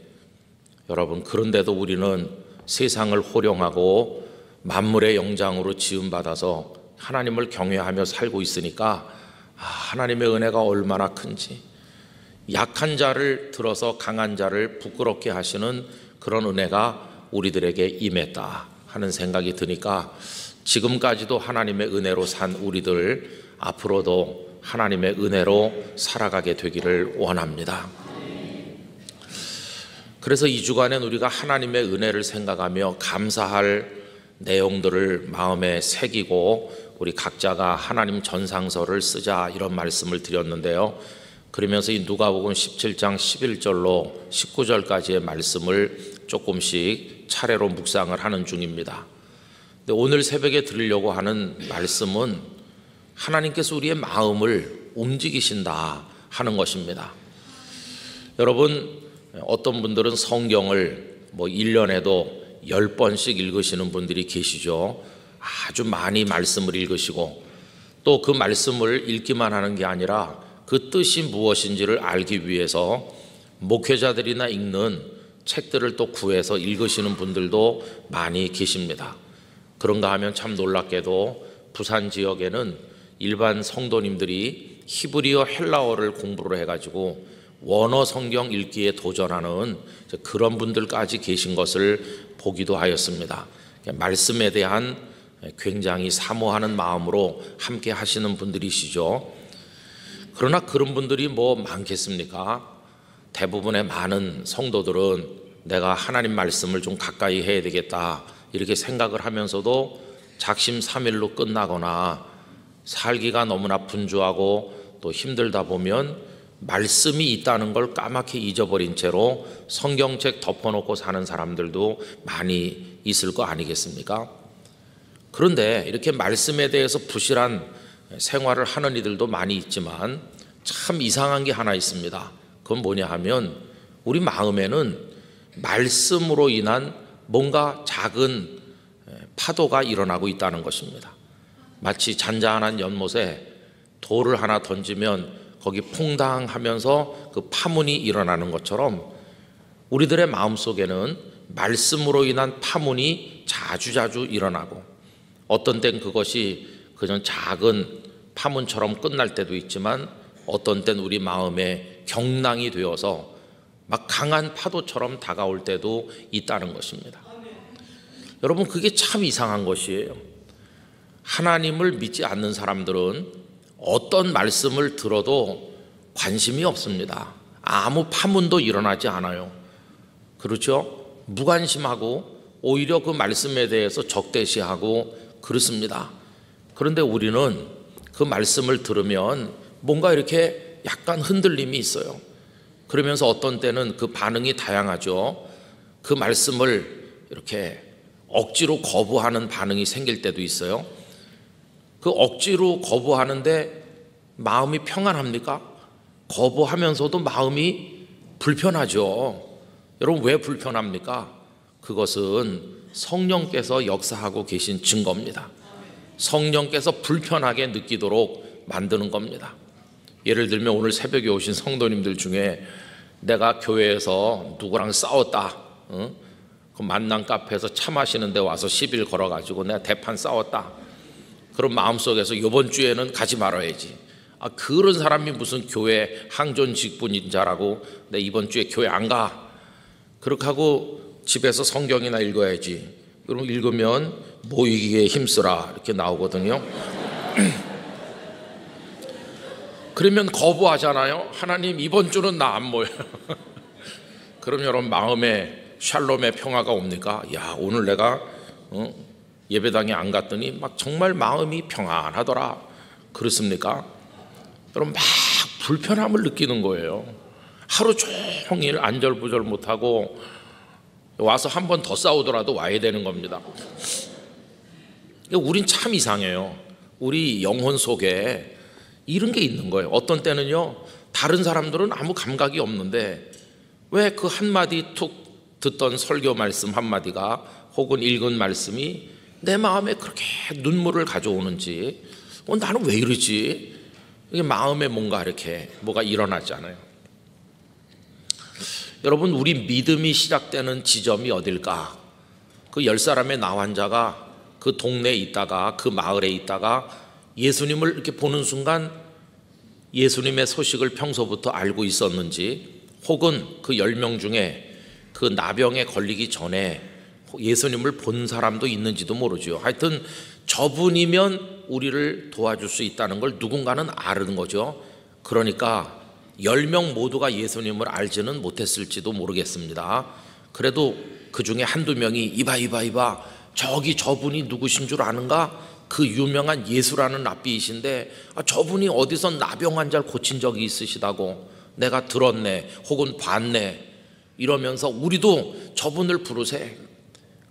여러분, 그런데도 우리는 세상을 호령하고 만물의 영장으로 지음받아서 하나님을 경외하며 살고 있으니까 하나님의 은혜가 얼마나 큰지, 약한 자를 들어서 강한 자를 부끄럽게 하시는 그런 은혜가 우리들에게 임했다 하는 생각이 드니까 지금까지도 하나님의 은혜로 산 우리들 앞으로도 하나님의 은혜로 살아가게 되기를 원합니다. 그래서 이 주간엔 우리가 하나님의 은혜를 생각하며 감사할 내용들을 마음에 새기고 우리 각자가 하나님 전상서를 쓰자, 이런 말씀을 드렸는데요. 그러면서 이 누가복음 17장 11절로 19절까지의 말씀을 조금씩 차례로 묵상을 하는 중입니다. 근데 오늘 새벽에 드리려고 하는 말씀은 하나님께서 우리의 마음을 움직이신다 하는 것입니다. 여러분, 어떤 분들은 성경을 1년에도 10번씩 읽으시는 분들이 계시죠. 아주 많이 말씀을 읽으시고 또 그 말씀을 읽기만 하는 게 아니라 그 뜻이 무엇인지를 알기 위해서 목회자들이나 읽는 책들을 또 구해서 읽으시는 분들도 많이 계십니다. 그런가 하면 참 놀랍게도 부산 지역에는 일반 성도님들이 히브리어 헬라어를 공부를 해가지고 원어 성경 읽기에 도전하는 그런 분들까지 계신 것을 보기도 하였습니다. 말씀에 대한 굉장히 사모하는 마음으로 함께 하시는 분들이시죠. 그러나 그런 분들이 많겠습니까? 대부분의 많은 성도들은 내가 하나님 말씀을 좀 가까이 해야 되겠다, 이렇게 생각을 하면서도 작심삼일로 끝나거나 살기가 너무나 분주하고 또 힘들다 보면 말씀이 있다는 걸 까맣게 잊어버린 채로 성경책 덮어놓고 사는 사람들도 많이 있을 거 아니겠습니까? 그런데 이렇게 말씀에 대해서 부실한 생활을 하는 이들도 많이 있지만 참 이상한 게 하나 있습니다. 그건 뭐냐 하면 우리 마음에는 말씀으로 인한 뭔가 작은 파도가 일어나고 있다는 것입니다. 마치 잔잔한 연못에 돌을 하나 던지면 거기 퐁당하면서 그 파문이 일어나는 것처럼 우리들의 마음속에는 말씀으로 인한 파문이 자주자주 일어나고, 어떤 땐 그것이 그냥 작은 파문처럼 끝날 때도 있지만 어떤 땐 우리 마음에 경랑이 되어서 막 강한 파도처럼 다가올 때도 있다는 것입니다. 여러분, 그게 참 이상한 것이에요. 하나님을 믿지 않는 사람들은 어떤 말씀을 들어도 관심이 없습니다. 아무 파문도 일어나지 않아요. 그렇죠? 무관심하고 오히려 그 말씀에 대해서 적대시하고 그렇습니다. 그런데 우리는 그 말씀을 들으면 뭔가 이렇게 약간 흔들림이 있어요. 그러면서 어떤 때는 그 반응이 다양하죠. 그 말씀을 이렇게 억지로 거부하는 반응이 생길 때도 있어요. 그 억지로 거부하는데 마음이 평안합니까? 거부하면서도 마음이 불편하죠. 여러분, 왜 불편합니까? 그것은 성령께서 역사하고 계신 증거입니다. 성령께서 불편하게 느끼도록 만드는 겁니다. 예를 들면 오늘 새벽에 오신 성도님들 중에 내가 교회에서 누구랑 싸웠다, 그 만남 카페에서 차 마시는 데 와서 시비를 걸어가지고 내가 대판 싸웠다. 그럼 마음속에서 이번 주에는 가지 말아야지. 그런 사람이 무슨 교회 항존 직분인자라고 내 이번 주에 교회 안 가. 그렇게 하고 집에서 성경이나 읽어야지. 그럼 읽으면 모이기에 힘쓰라 이렇게 나오거든요. 그러면 거부하잖아요. 하나님, 이번 주는 나 안 모여요. 그럼 여러분, 마음에 샬롬의 평화가 옵니까? 야, 오늘 내가 예배당에 안 갔더니 막 정말 마음이 평안하더라. 그렇습니까? 여러분, 막 불편함을 느끼는 거예요. 하루 종일 안절부절 못하고 와서 한 번 더 싸우더라도 와야 되는 겁니다. 우린 참 이상해요. 우리 영혼 속에 이런 게 있는 거예요. 어떤 때는요, 다른 사람들은 아무 감각이 없는데 왜 그 한마디 툭 듣던 설교 말씀 한마디가 혹은 읽은 말씀이 내 마음에 그렇게 눈물을 가져오는지, 나는 왜 이러지? 이게 마음에 뭔가 이렇게 뭐가 일어나잖아요. 여러분, 우리 믿음이 시작되는 지점이 어딜까? 그 10사람의 나환자가 그 동네에 있다가 그 마을에 있다가 예수님을 이렇게 보는 순간 예수님의 소식을 평소부터 알고 있었는지, 혹은 그 10명 중에 그 나병에 걸리기 전에 예수님을 본 사람도 있는지도 모르죠. 하여튼 저분이면 우리를 도와줄 수 있다는 걸 누군가는 아는 거죠. 그러니까 10명 모두가 예수님을 알지는 못했을지도 모르겠습니다. 그래도 그 중에 한두 명이 이봐 저기 저분이 누구신 줄 아는가? 그 유명한 예수라는 랍비이신데 저분이 어디서 나병 환자를 고친 적이 있으시다고 내가 들었네 혹은 봤네 이러면서 우리도 저분을 부르세.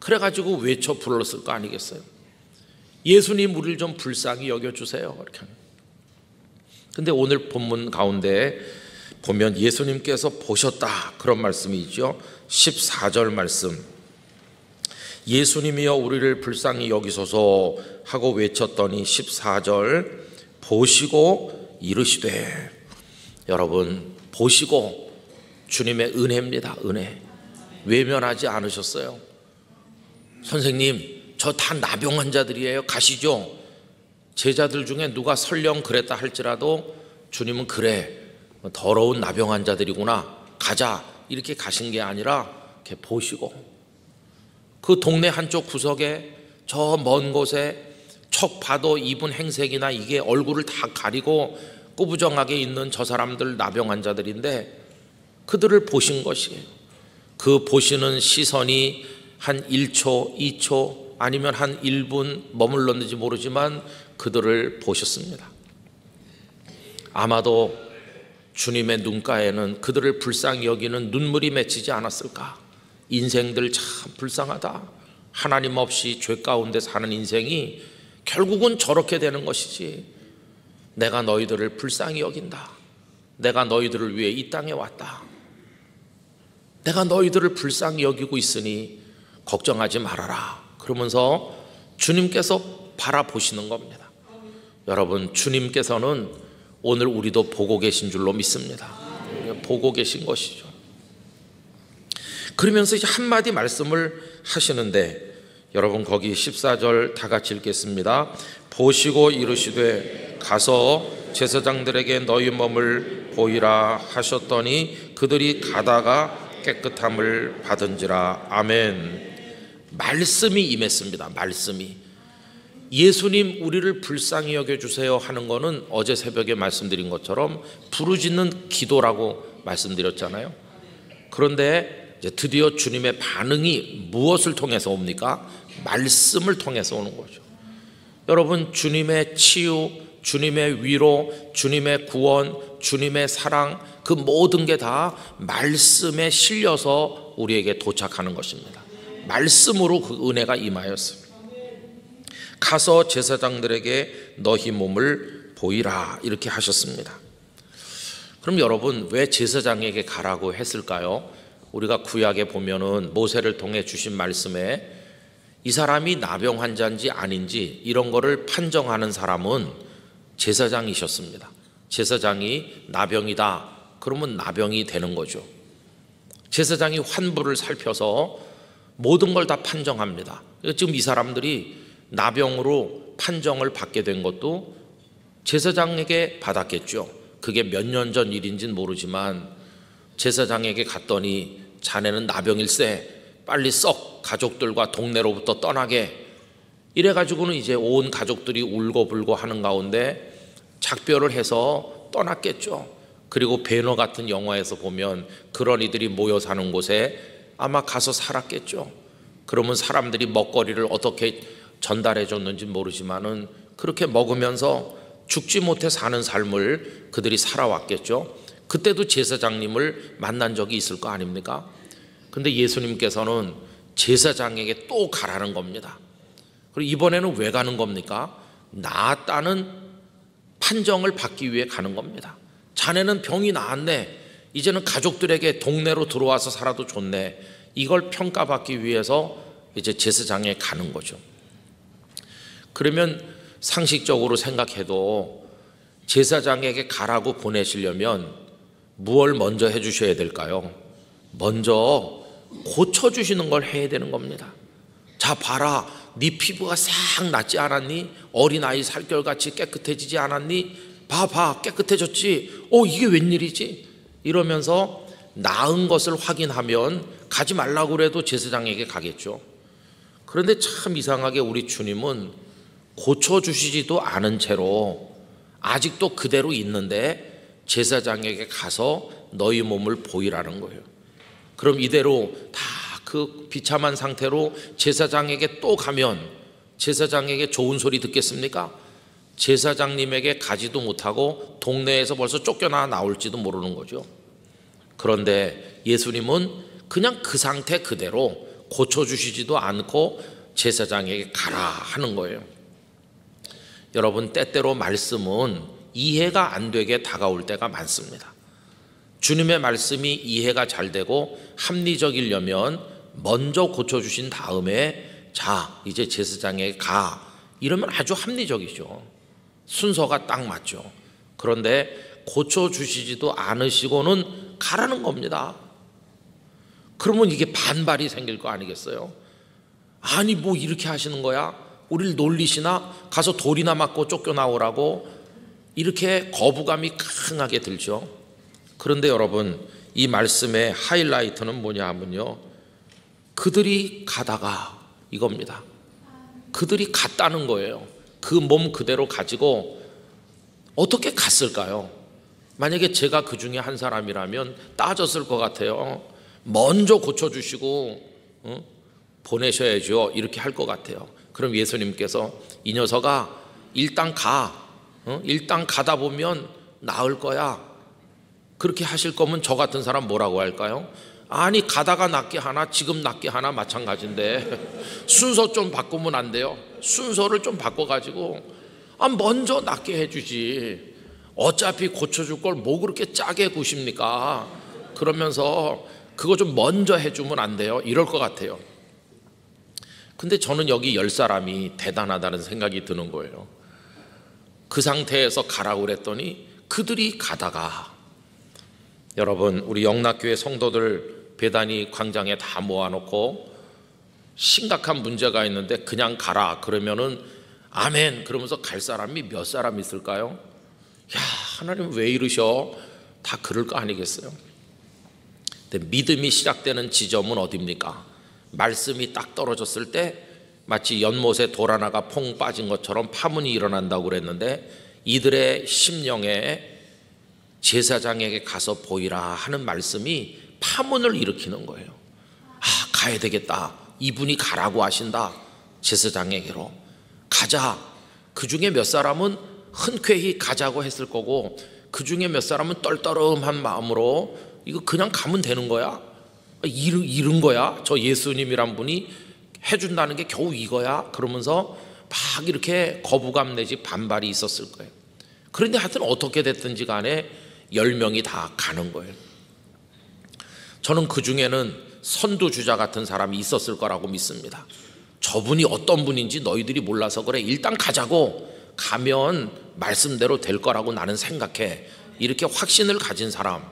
그래가지고 외쳐 불렀을 거 아니겠어요? 예수님, 우리를 좀 불쌍히 여겨주세요. 이렇게. 근데 오늘 본문 가운데 보면 예수님께서 보셨다 그런 말씀이 있죠. 14절 말씀, 예수님이여 우리를 불쌍히 여기소서 하고 외쳤더니 14절, 보시고 이르시되. 여러분, 보시고 주님의 은혜입니다. 은혜. 외면하지 않으셨어요. 선생님, 저 다 나병 환자들이에요. 가시죠. 제자들 중에 누가 설령 그랬다 할지라도 주님은 그래, 더러운 나병 환자들이구나, 가자, 이렇게 가신 게 아니라 이렇게 보시고 그 동네 한쪽 구석에 저 먼 곳에 척 봐도 입은 행색이나 이게 얼굴을 다 가리고 꾸부정하게 있는 저 사람들 나병 환자들인데 그들을 보신 것이에요. 그 보시는 시선이 한 1초, 2초 아니면 한 1분 머물렀는지 모르지만 그들을 보셨습니다. 아마도 주님의 눈가에는 그들을 불쌍히 여기는 눈물이 맺히지 않았을까? 인생들 참 불쌍하다. 하나님 없이 죄 가운데 사는 인생이 결국은 저렇게 되는 것이지. 내가 너희들을 불쌍히 여긴다. 내가 너희들을 위해 이 땅에 왔다. 내가 너희들을 불쌍히 여기고 있으니 걱정하지 말아라. 그러면서 주님께서 바라보시는 겁니다. 여러분, 주님께서는 오늘 우리도 보고 계신 줄로 믿습니다. 보고 계신 것이죠. 그러면서 이제 한마디 말씀을 하시는데 여러분 거기 14절 다 같이 읽겠습니다. 보시고 이르시되 가서 제사장들에게 너희 몸을 보이라 하셨더니 그들이 가다가 깨끗함을 받은지라. 아멘. 말씀이 임했습니다. 말씀이. 예수님 우리를 불쌍히 여겨주세요 하는 거는 어제 새벽에 말씀드린 것처럼 부르짖는 기도라고 말씀드렸잖아요. 그런데 이제 드디어 주님의 반응이 무엇을 통해서 옵니까? 말씀을 통해서 오는 거죠. 여러분 주님의 치유, 주님의 위로, 주님의 구원, 주님의 사랑, 그 모든 게 다 말씀에 실려서 우리에게 도착하는 것입니다. 말씀으로 그 은혜가 임하였습니다. 가서 제사장들에게 너희 몸을 보이라 이렇게 하셨습니다. 그럼 여러분 왜 제사장에게 가라고 했을까요? 우리가 구약에 보면은 모세를 통해 주신 말씀에 이 사람이 나병 환자인지 아닌지 이런 거를 판정하는 사람은 제사장이셨습니다. 제사장이 나병이다 그러면 나병이 되는 거죠. 제사장이 환부를 살펴서 모든 걸 다 판정합니다. 지금 이 사람들이 나병으로 판정을 받게 된 것도 제사장에게 받았겠죠. 그게 몇 년 전 일인지는 모르지만 제사장에게 갔더니 자네는 나병일세, 빨리 썩 가족들과 동네로부터 떠나게, 이래가지고는 이제 온 가족들이 울고불고 하는 가운데 작별을 해서 떠났겠죠. 그리고 배너 같은 영화에서 보면 그런 이들이 모여 사는 곳에 아마 가서 살았겠죠. 그러면 사람들이 먹거리를 어떻게 전달해 줬는지 모르지만은 그렇게 먹으면서 죽지 못해 사는 삶을 그들이 살아왔겠죠. 그때도 제사장님을 만난 적이 있을 거 아닙니까? 근데 예수님께서는 제사장에게 또 가라는 겁니다. 그리고 이번에는 왜 가는 겁니까? 나았다는 판정을 받기 위해 가는 겁니다. 자네는 병이 나았네, 이제는 가족들에게 동네로 들어와서 살아도 좋네, 이걸 평가받기 위해서 이제 제사장에 가는 거죠. 그러면 상식적으로 생각해도 제사장에게 가라고 보내시려면 무엇을 먼저 해주셔야 될까요? 먼저 고쳐주시는 걸 해야 되는 겁니다. 자 봐라, 네 피부가 싹 낫지 않았니? 어린아이 살결같이 깨끗해지지 않았니? 봐봐 깨끗해졌지? 이게 웬일이지? 이러면서 나은 것을 확인하면 가지 말라고 그래도 제사장에게 가겠죠. 그런데 참 이상하게 우리 주님은 고쳐주시지도 않은 채로 아직도 그대로 있는데 제사장에게 가서 너희 몸을 보이라는 거예요. 그럼 이대로 다 그 비참한 상태로 제사장에게 또 가면 제사장에게 좋은 소리 듣겠습니까? 제사장님에게 가지도 못하고 동네에서 벌써 쫓겨나 나올지도 모르는 거죠. 그런데 예수님은 그냥 그 상태 그대로 고쳐주시지도 않고 제사장에게 가라 하는 거예요. 여러분 때때로 말씀은 이해가 안 되게 다가올 때가 많습니다. 주님의 말씀이 이해가 잘 되고 합리적이려면 먼저 고쳐주신 다음에 자 이제 제사장에게 가 이러면 아주 합리적이죠. 순서가 딱 맞죠. 그런데 고쳐주시지도 않으시고는 가라는 겁니다. 그러면 이게 반발이 생길 거 아니겠어요? 아니 뭐 이렇게 하시는 거야? 우리를 놀리시나? 가서 돌이나 맞고 쫓겨나오라고? 이렇게 거부감이 강하게 들죠. 그런데 여러분 이 말씀의 하이라이트는 뭐냐 하면요, 그들이 가다가 이겁니다. 그들이 갔다는 거예요. 그 몸 그대로 가지고 어떻게 갔을까요? 만약에 제가 그 중에 한 사람이라면 따졌을 것 같아요. 먼저 고쳐주시고 보내셔야죠 이렇게 할 것 같아요. 그럼 예수님께서 이 녀석아 일단 가, 일단 가다 보면 나을 거야, 그렇게 하실 거면 저 같은 사람 뭐라고 할까요? 아니 가다가 낫게 하나 지금 낫게 하나 마찬가지인데 순서 좀 바꾸면 안 돼요? 순서를 좀 바꿔가지고 먼저 낫게 해주지, 어차피 고쳐줄 걸 뭐 그렇게 짜게 구십니까? 그러면서 그거 좀 먼저 해주면 안 돼요? 이럴 것 같아요. 근데 저는 여기 10사람이 대단하다는 생각이 드는 거예요. 그 상태에서 가라고 그랬더니 그들이 가다가, 여러분 우리 영락교회 성도들 배단위 광장에 다 모아놓고 심각한 문제가 있는데 그냥 가라 그러면은 아멘 그러면서 갈 사람이 몇 사람 있을까요? 야, 하나님 왜 이러셔? 다 그럴 거 아니겠어요? 근데 믿음이 시작되는 지점은 어디입니까? 말씀이 딱 떨어졌을 때 마치 연못에 돌 하나가 퐁 빠진 것처럼 파문이 일어난다고 그랬는데, 이들의 심령에 제사장에게 가서 보이라 하는 말씀이 파문을 일으키는 거예요. 아, 가야 되겠다. 이분이 가라고 하신다. 제사장에게로 가자. 그 중에 몇 사람은 흔쾌히 가자고 했을 거고, 그 중에 몇 사람은 떨떠름한 마음으로 이거 그냥 가면 되는 거야? 잃은 거야? 저 예수님이란 분이 해준다는 게 겨우 이거야? 그러면서 막 이렇게 거부감 내지 반발이 있었을 거예요. 그런데 하여튼 어떻게 됐든지 간에 10명이 다 가는 거예요. 저는 그 중에는 선두주자 같은 사람이 있었을 거라고 믿습니다. 저분이 어떤 분인지 너희들이 몰라서 그래. 일단 가자고. 가면 말씀대로 될 거라고 나는 생각해. 이렇게 확신을 가진 사람.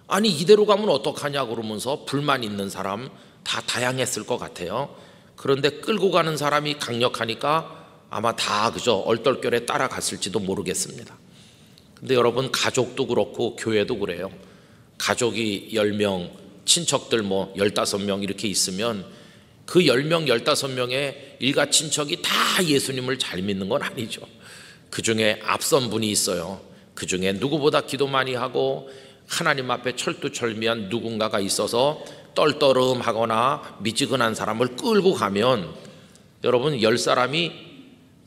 아니 이대로 가면 어떡하냐 그러면서 불만 있는 사람 다 다양했을 것 같아요. 그런데 끌고 가는 사람이 강력하니까 아마 다 그저 얼떨결에 따라갔을지도 모르겠습니다. 근데 여러분, 가족도 그렇고 교회도 그래요. 가족이 10명, 친척들 뭐 15명 이렇게 있으면 그 10명, 15명의 일가 친척이 다 예수님을 잘 믿는 건 아니죠. 그 중에 앞선 분이 있어요. 그 중에 누구보다 기도 많이 하고 하나님 앞에 철두철미한 누군가가 있어서 떨떠름하거나 미지근한 사람을 끌고 가면 여러분 10사람이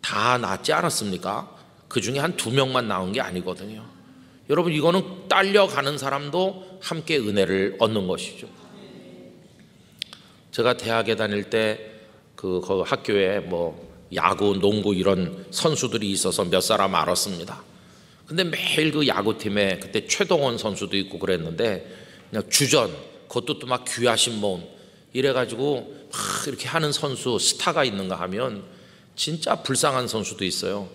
다 낫지 않았습니까? 그 중에 한 2명만 나온 게 아니거든요. 여러분, 이거는 딸려가는 사람도 함께 은혜를 얻는 것이죠. 제가 대학에 다닐 때 그 학교에 뭐 야구, 농구 이런 선수들이 있어서 몇 사람 알았습니다. 근데 매일 그 야구팀에 그때 최동원 선수도 있고 그랬는데 그냥 주전, 그것도 또 막 귀하신 몸 이래가지고 막 이렇게 하는 선수, 스타가 있는가 하면 진짜 불쌍한 선수도 있어요.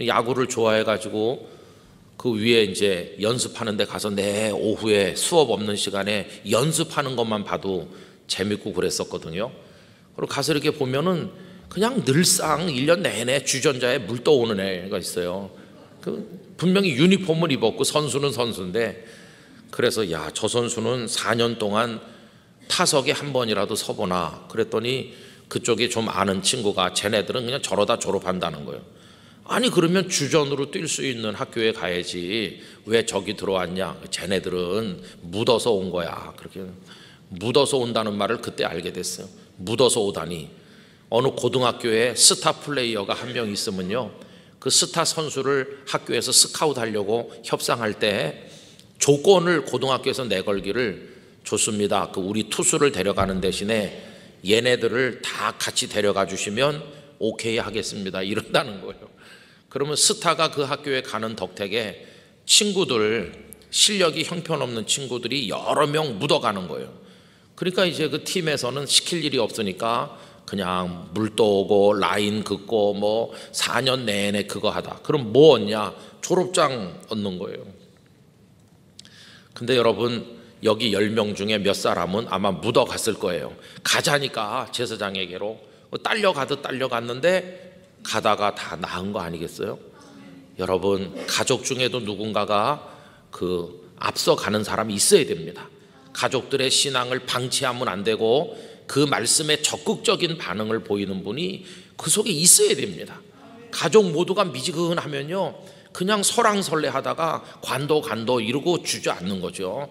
야구를 좋아해가지고 그 위에 이제 연습하는 데 가서 내 오후에 수업 없는 시간에 연습하는 것만 봐도 재밌고 그랬었거든요. 그리고 가서 이렇게 보면은 그냥 늘상 1년 내내 주전자에 물 떠오는 애가 있어요. 분명히 유니폼을 입었고 선수는 선수인데, 그래서 야, 저 선수는 4년 동안 타석에 한 번이라도 서보나 그랬더니 그쪽에 좀 아는 친구가 쟤네들은 그냥 저러다 졸업한다는 거예요. 아니 그러면 주전으로 뛸 수 있는 학교에 가야지 왜 저기 들어왔냐. 쟤네들은 묻어서 온 거야. 그렇게 묻어서 온다는 말을 그때 알게 됐어요. 묻어서 오다니. 어느 고등학교에 스타 플레이어가 한 명 있으면요, 그 스타 선수를 학교에서 스카우트 하려고 협상할 때 조건을 고등학교에서 내걸기를 좋습니다. 그 우리 투수를 데려가는 대신에 얘네들을 다 같이 데려가 주시면 오케이 하겠습니다. 이런다는 거예요. 그러면 스타가 그 학교에 가는 덕택에 친구들, 실력이 형편없는 친구들이 여러 명 묻어가는 거예요. 그러니까 이제 그 팀에서는 시킬 일이 없으니까 그냥 물 떠오고 라인 긋고 뭐 4년 내내 그거 하다. 그럼 뭐 얻냐? 졸업장 얻는 거예요. 근데 여러분, 여기 10명 중에 몇 사람은 아마 묻어갔을 거예요. 가자니까 제사장에게로 딸려가듯 딸려갔는데 가다가 다 나은 거 아니겠어요? 여러분, 가족 중에도 누군가가 그 앞서 가는 사람이 있어야 됩니다. 가족들의 신앙을 방치하면 안 되고 그 말씀에 적극적인 반응을 보이는 분이 그 속에 있어야 됩니다. 가족 모두가 미지근하면요, 그냥 설왕설래 하다가 관도 이러고 주저앉는 거죠.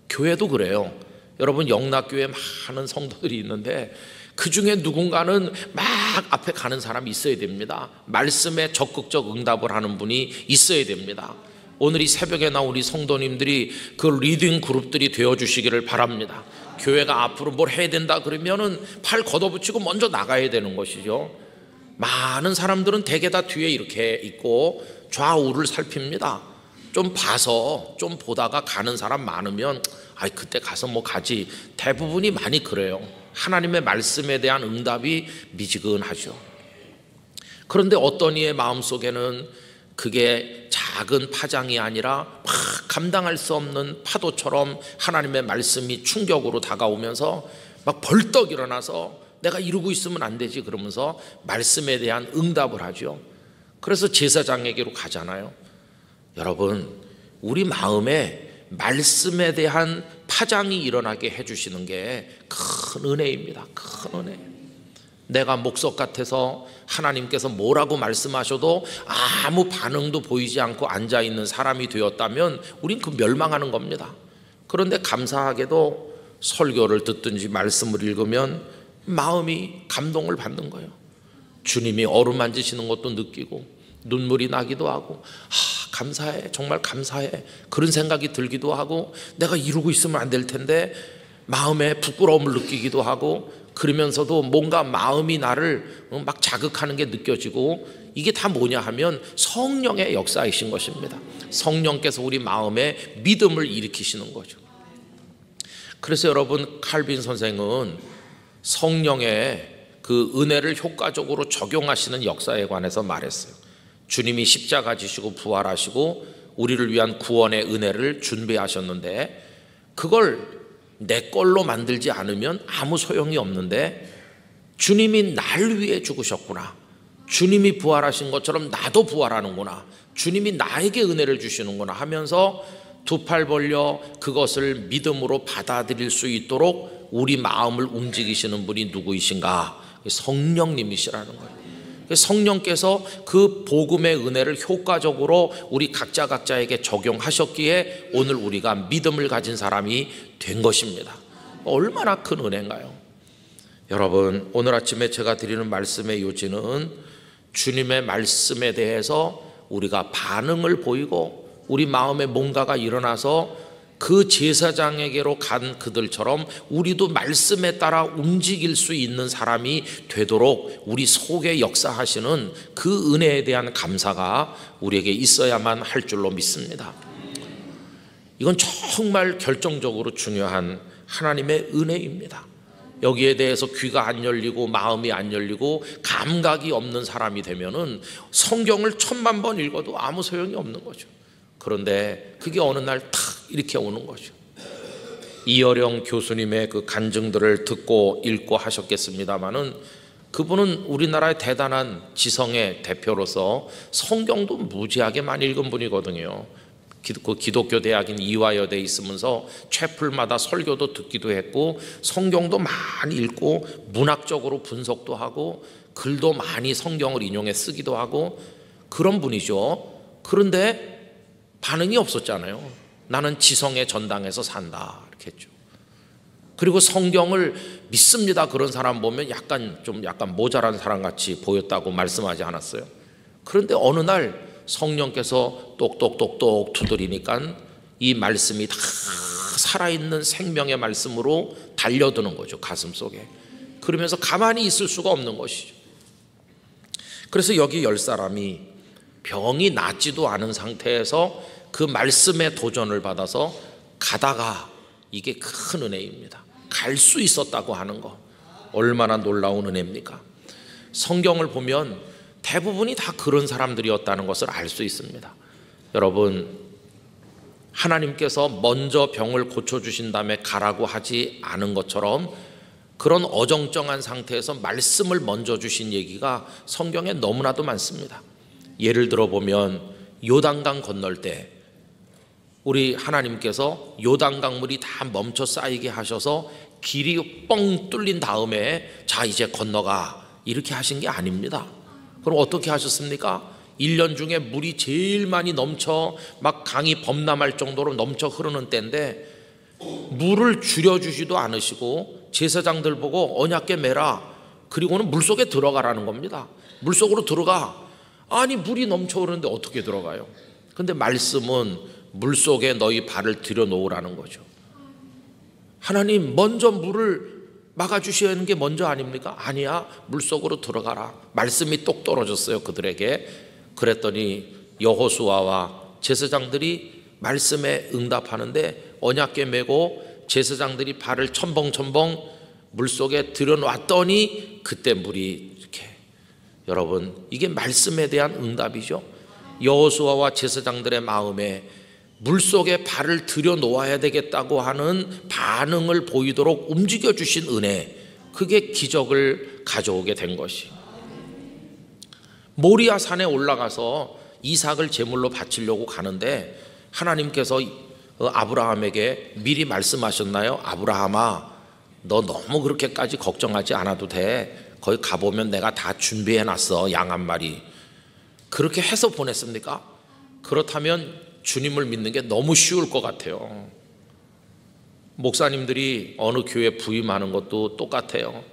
교회도 그래요. 여러분, 영락교회 많은 성도들이 있는데 그 중에 누군가는 막 앞에 가는 사람이 있어야 됩니다. 말씀에 적극적 응답을 하는 분이 있어야 됩니다. 오늘 이 새벽에 나온 우리 성도님들이 그 리딩 그룹들이 되어주시기를 바랍니다. 교회가 앞으로 뭘 해야 된다 그러면은 팔 걷어붙이고 먼저 나가야 되는 것이죠. 많은 사람들은 대개 다 뒤에 이렇게 있고 좌우를 살핍니다. 좀 봐서 좀 보다가 가는 사람 많으면 아이 그때 가서 뭐 가지. 대부분이 많이 그래요. 하나님의 말씀에 대한 응답이 미지근하죠. 그런데 어떤 이의 마음속에는 그게 작은 파장이 아니라 막 감당할 수 없는 파도처럼 하나님의 말씀이 충격으로 다가오면서 막 벌떡 일어나서 내가 이루고 있으면 안 되지 그러면서 말씀에 대한 응답을 하죠. 그래서 제사장에게로 가잖아요. 여러분, 우리 마음에 말씀에 대한 파장이 일어나게 해주시는 게 큰 은혜입니다. 큰 은혜. 내가 목석 같아서 하나님께서 뭐라고 말씀하셔도 아무 반응도 보이지 않고 앉아있는 사람이 되었다면 우린 그 멸망하는 겁니다. 그런데 감사하게도 설교를 듣든지 말씀을 읽으면 마음이 감동을 받는 거예요. 주님이 어루만지시는 것도 느끼고 눈물이 나기도 하고 감사해, 정말 감사해, 그런 생각이 들기도 하고 내가 이루고 있으면 안 될 텐데 마음에 부끄러움을 느끼기도 하고 그러면서도 뭔가 마음이 나를 막 자극하는 게 느껴지고 이게 다 뭐냐 하면 성령의 역사이신 것입니다. 성령께서 우리 마음에 믿음을 일으키시는 거죠. 그래서 여러분, 칼빈 선생은 성령의 그 은혜를 효과적으로 적용하시는 역사에 관해서 말했어요. 주님이 십자가 지시고 부활하시고 우리를 위한 구원의 은혜를 준비하셨는데 그걸 내 걸로 만들지 않으면 아무 소용이 없는데 주님이 날 위해 죽으셨구나, 주님이 부활하신 것처럼 나도 부활하는구나, 주님이 나에게 은혜를 주시는구나 하면서 두 팔 벌려 그것을 믿음으로 받아들일 수 있도록 우리 마음을 움직이시는 분이 누구이신가? 성령님이시라는 거예요. 성령께서 그 복음의 은혜를 효과적으로 우리 각자에게 적용하셨기에 오늘 우리가 믿음을 가진 사람이 된 것입니다. 얼마나 큰 은혜인가요? 여러분, 오늘 아침에 제가 드리는 말씀의 요지는 주님의 말씀에 대해서 우리가 반응을 보이고 우리 마음에 뭔가가 일어나서 그 제사장에게로 간 그들처럼 우리도 말씀에 따라 움직일 수 있는 사람이 되도록 우리 속에 역사하시는 그 은혜에 대한 감사가 우리에게 있어야만 할 줄로 믿습니다. 이건 정말 결정적으로 중요한 하나님의 은혜입니다. 여기에 대해서 귀가 안 열리고 마음이 안 열리고 감각이 없는 사람이 되면은 성경을 1000만 번 읽어도 아무 소용이 없는 거죠. 그런데 그게 어느 날 탁 이렇게 오는 거죠. 이어령 교수님의 그 간증들을 듣고 읽고 하셨겠습니다마는 그분은 우리나라의 대단한 지성의 대표로서 성경도 무지하게 많이 읽은 분이거든요. 기독교 대학인 이화여대에 있으면서 채플마다 설교도 듣기도 했고 성경도 많이 읽고 문학적으로 분석도 하고 글도 많이 성경을 인용해 쓰기도 하고 그런 분이죠. 그런데 반응이 없었잖아요. 나는 지성의 전당에서 산다 이렇게 했죠. 그리고 성경을 믿습니다 그런 사람 보면 약간 모자란 사람 같이 보였다고 말씀하지 않았어요? 그런데 어느 날 성령께서 똑똑똑똑 두드리니까 이 말씀이 다 살아있는 생명의 말씀으로 달려드는 거죠, 가슴 속에. 그러면서 가만히 있을 수가 없는 것이죠. 그래서 여기 10사람이 병이 낫지도 않은 상태에서 그 말씀의 도전을 받아서 가다가 이게 큰 은혜입니다. 갈 수 있었다고 하는 거 얼마나 놀라운 은혜입니까? 성경을 보면 대부분이 다 그런 사람들이었다는 것을 알 수 있습니다. 여러분, 하나님께서 먼저 병을 고쳐주신 다음에 가라고 하지 않은 것처럼 그런 어정쩡한 상태에서 말씀을 먼저 주신 얘기가 성경에 너무나도 많습니다. 예를 들어 보면 요단강 건널 때 우리 하나님께서 요단강 물이 다 멈춰 쌓이게 하셔서 길이 뻥 뚫린 다음에 자 이제 건너가 이렇게 하신 게 아닙니다. 그럼 어떻게 하셨습니까? 1년 중에 물이 제일 많이 넘쳐 막 강이 범람할 정도로 넘쳐 흐르는 때인데 물을 줄여주지도 않으시고 제사장들 보고 언약궤 매라, 그리고는 물속에 들어가라는 겁니다. 물속으로 들어가. 아니 물이 넘쳐 흐르는데 어떻게 들어가요? 근데 말씀은 물속에 너희 발을 들여놓으라는 거죠. 하나님 먼저 물을 막아주셔야 하는 게 먼저 아닙니까? 아니야, 물속으로 들어가라. 말씀이 똑 떨어졌어요 그들에게. 그랬더니 여호수아와 제사장들이 말씀에 응답하는데 언약궤 메고 제사장들이 발을 첨벙첨벙 물속에 들여놨더니 그때 물이 이렇게. 여러분, 이게 말씀에 대한 응답이죠. 여호수아와 제사장들의 마음에 물속에 발을 들여놓아야 되겠다고 하는 반응을 보이도록 움직여주신 은혜, 그게 기적을 가져오게 된 것이. 모리아 산에 올라가서 이삭을 제물로 바치려고 가는데 하나님께서 아브라함에게 미리 말씀하셨나요? 아브라함아, 너 너무 그렇게까지 걱정하지 않아도 돼. 거기 가보면 내가 다 준비해놨어, 양 한 마리. 그렇게 해서 보냈습니까? 그렇다면 주님을 믿는 게 너무 쉬울 것 같아요. 목사님들이 어느 교회 부임하는 것도 똑같아요.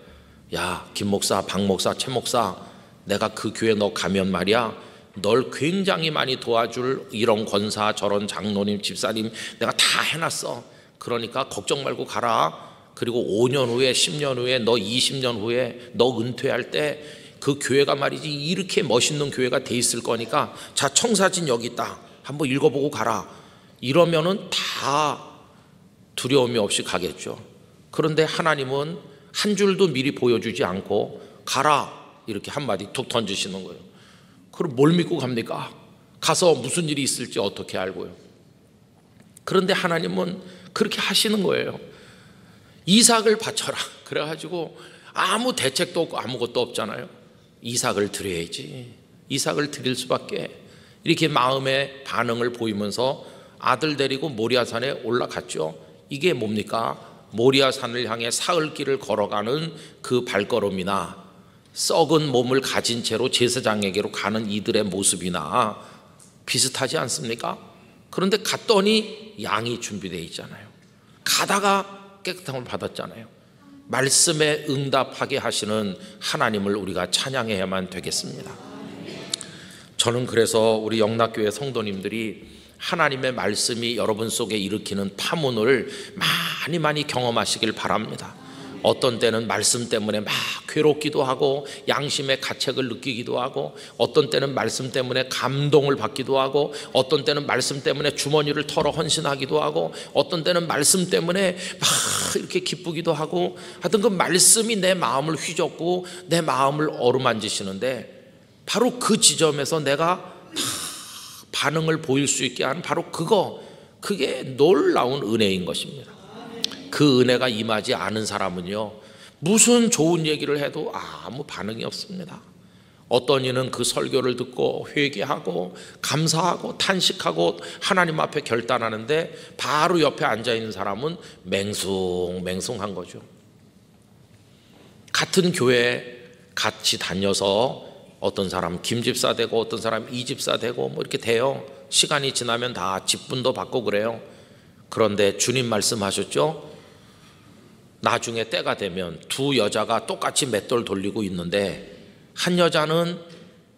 야, 김 목사, 박 목사, 최 목사, 내가 그 교회 너 가면 말이야, 널 굉장히 많이 도와줄 이런 권사, 저런 장로님, 집사님 내가 다 해놨어. 그러니까 걱정 말고 가라. 그리고 5년 후에, 10년 후에, 너 20년 후에 너 은퇴할 때 그 교회가 말이지 이렇게 멋있는 교회가 돼 있을 거니까 자, 청사진 여기 있다, 한번 읽어보고 가라. 이러면은 다 두려움이 없이 가겠죠. 그런데 하나님은 한 줄도 미리 보여주지 않고 가라 이렇게 한마디 툭 던지시는 거예요. 그럼 뭘 믿고 갑니까? 가서 무슨 일이 있을지 어떻게 알고요? 그런데 하나님은 그렇게 하시는 거예요. 이삭을 바쳐라. 그래가지고 아무 대책도 없고 아무것도 없잖아요. 이삭을 드려야지. 이삭을 드릴 수밖에. 이렇게 마음의 반응을 보이면서 아들 데리고 모리아산에 올라갔죠. 이게 뭡니까? 모리아산을 향해 사흘길을 걸어가는 그 발걸음이나 썩은 몸을 가진 채로 제사장에게로 가는 이들의 모습이나 비슷하지 않습니까? 그런데 갔더니 양이 준비되어 있잖아요. 가다가 깨끗함을 받았잖아요. 말씀에 응답하게 하시는 하나님을 우리가 찬양해야만 되겠습니다. 저는 그래서 우리 영락교회 성도님들이 하나님의 말씀이 여러분 속에 일으키는 파문을 많이 경험하시길 바랍니다. 어떤 때는 말씀 때문에 막 괴롭기도 하고 양심의 가책을 느끼기도 하고, 어떤 때는 말씀 때문에 감동을 받기도 하고, 어떤 때는 말씀 때문에 주머니를 털어 헌신하기도 하고, 어떤 때는 말씀 때문에 막 이렇게 기쁘기도 하고, 하여튼 그 말씀이 내 마음을 휘젓고 내 마음을 어루만지시는데, 바로 그 지점에서 내가 반응을 보일 수 있게 하는 바로 그게 놀라운 은혜인 것입니다. 그 은혜가 임하지 않은 사람은요, 무슨 좋은 얘기를 해도 아무 반응이 없습니다. 어떤 이는 그 설교를 듣고 회개하고 감사하고 탄식하고 하나님 앞에 결단하는데, 바로 옆에 앉아있는 사람은 맹숭맹숭한 거죠. 같은 교회에 같이 다녀서 어떤 사람 김집사 되고 어떤 사람 이집사 되고 뭐 이렇게 돼요. 시간이 지나면 다 직분도 받고 그래요. 그런데 주님 말씀하셨죠? 나중에 때가 되면 두 여자가 똑같이 맷돌 돌리고 있는데 한 여자는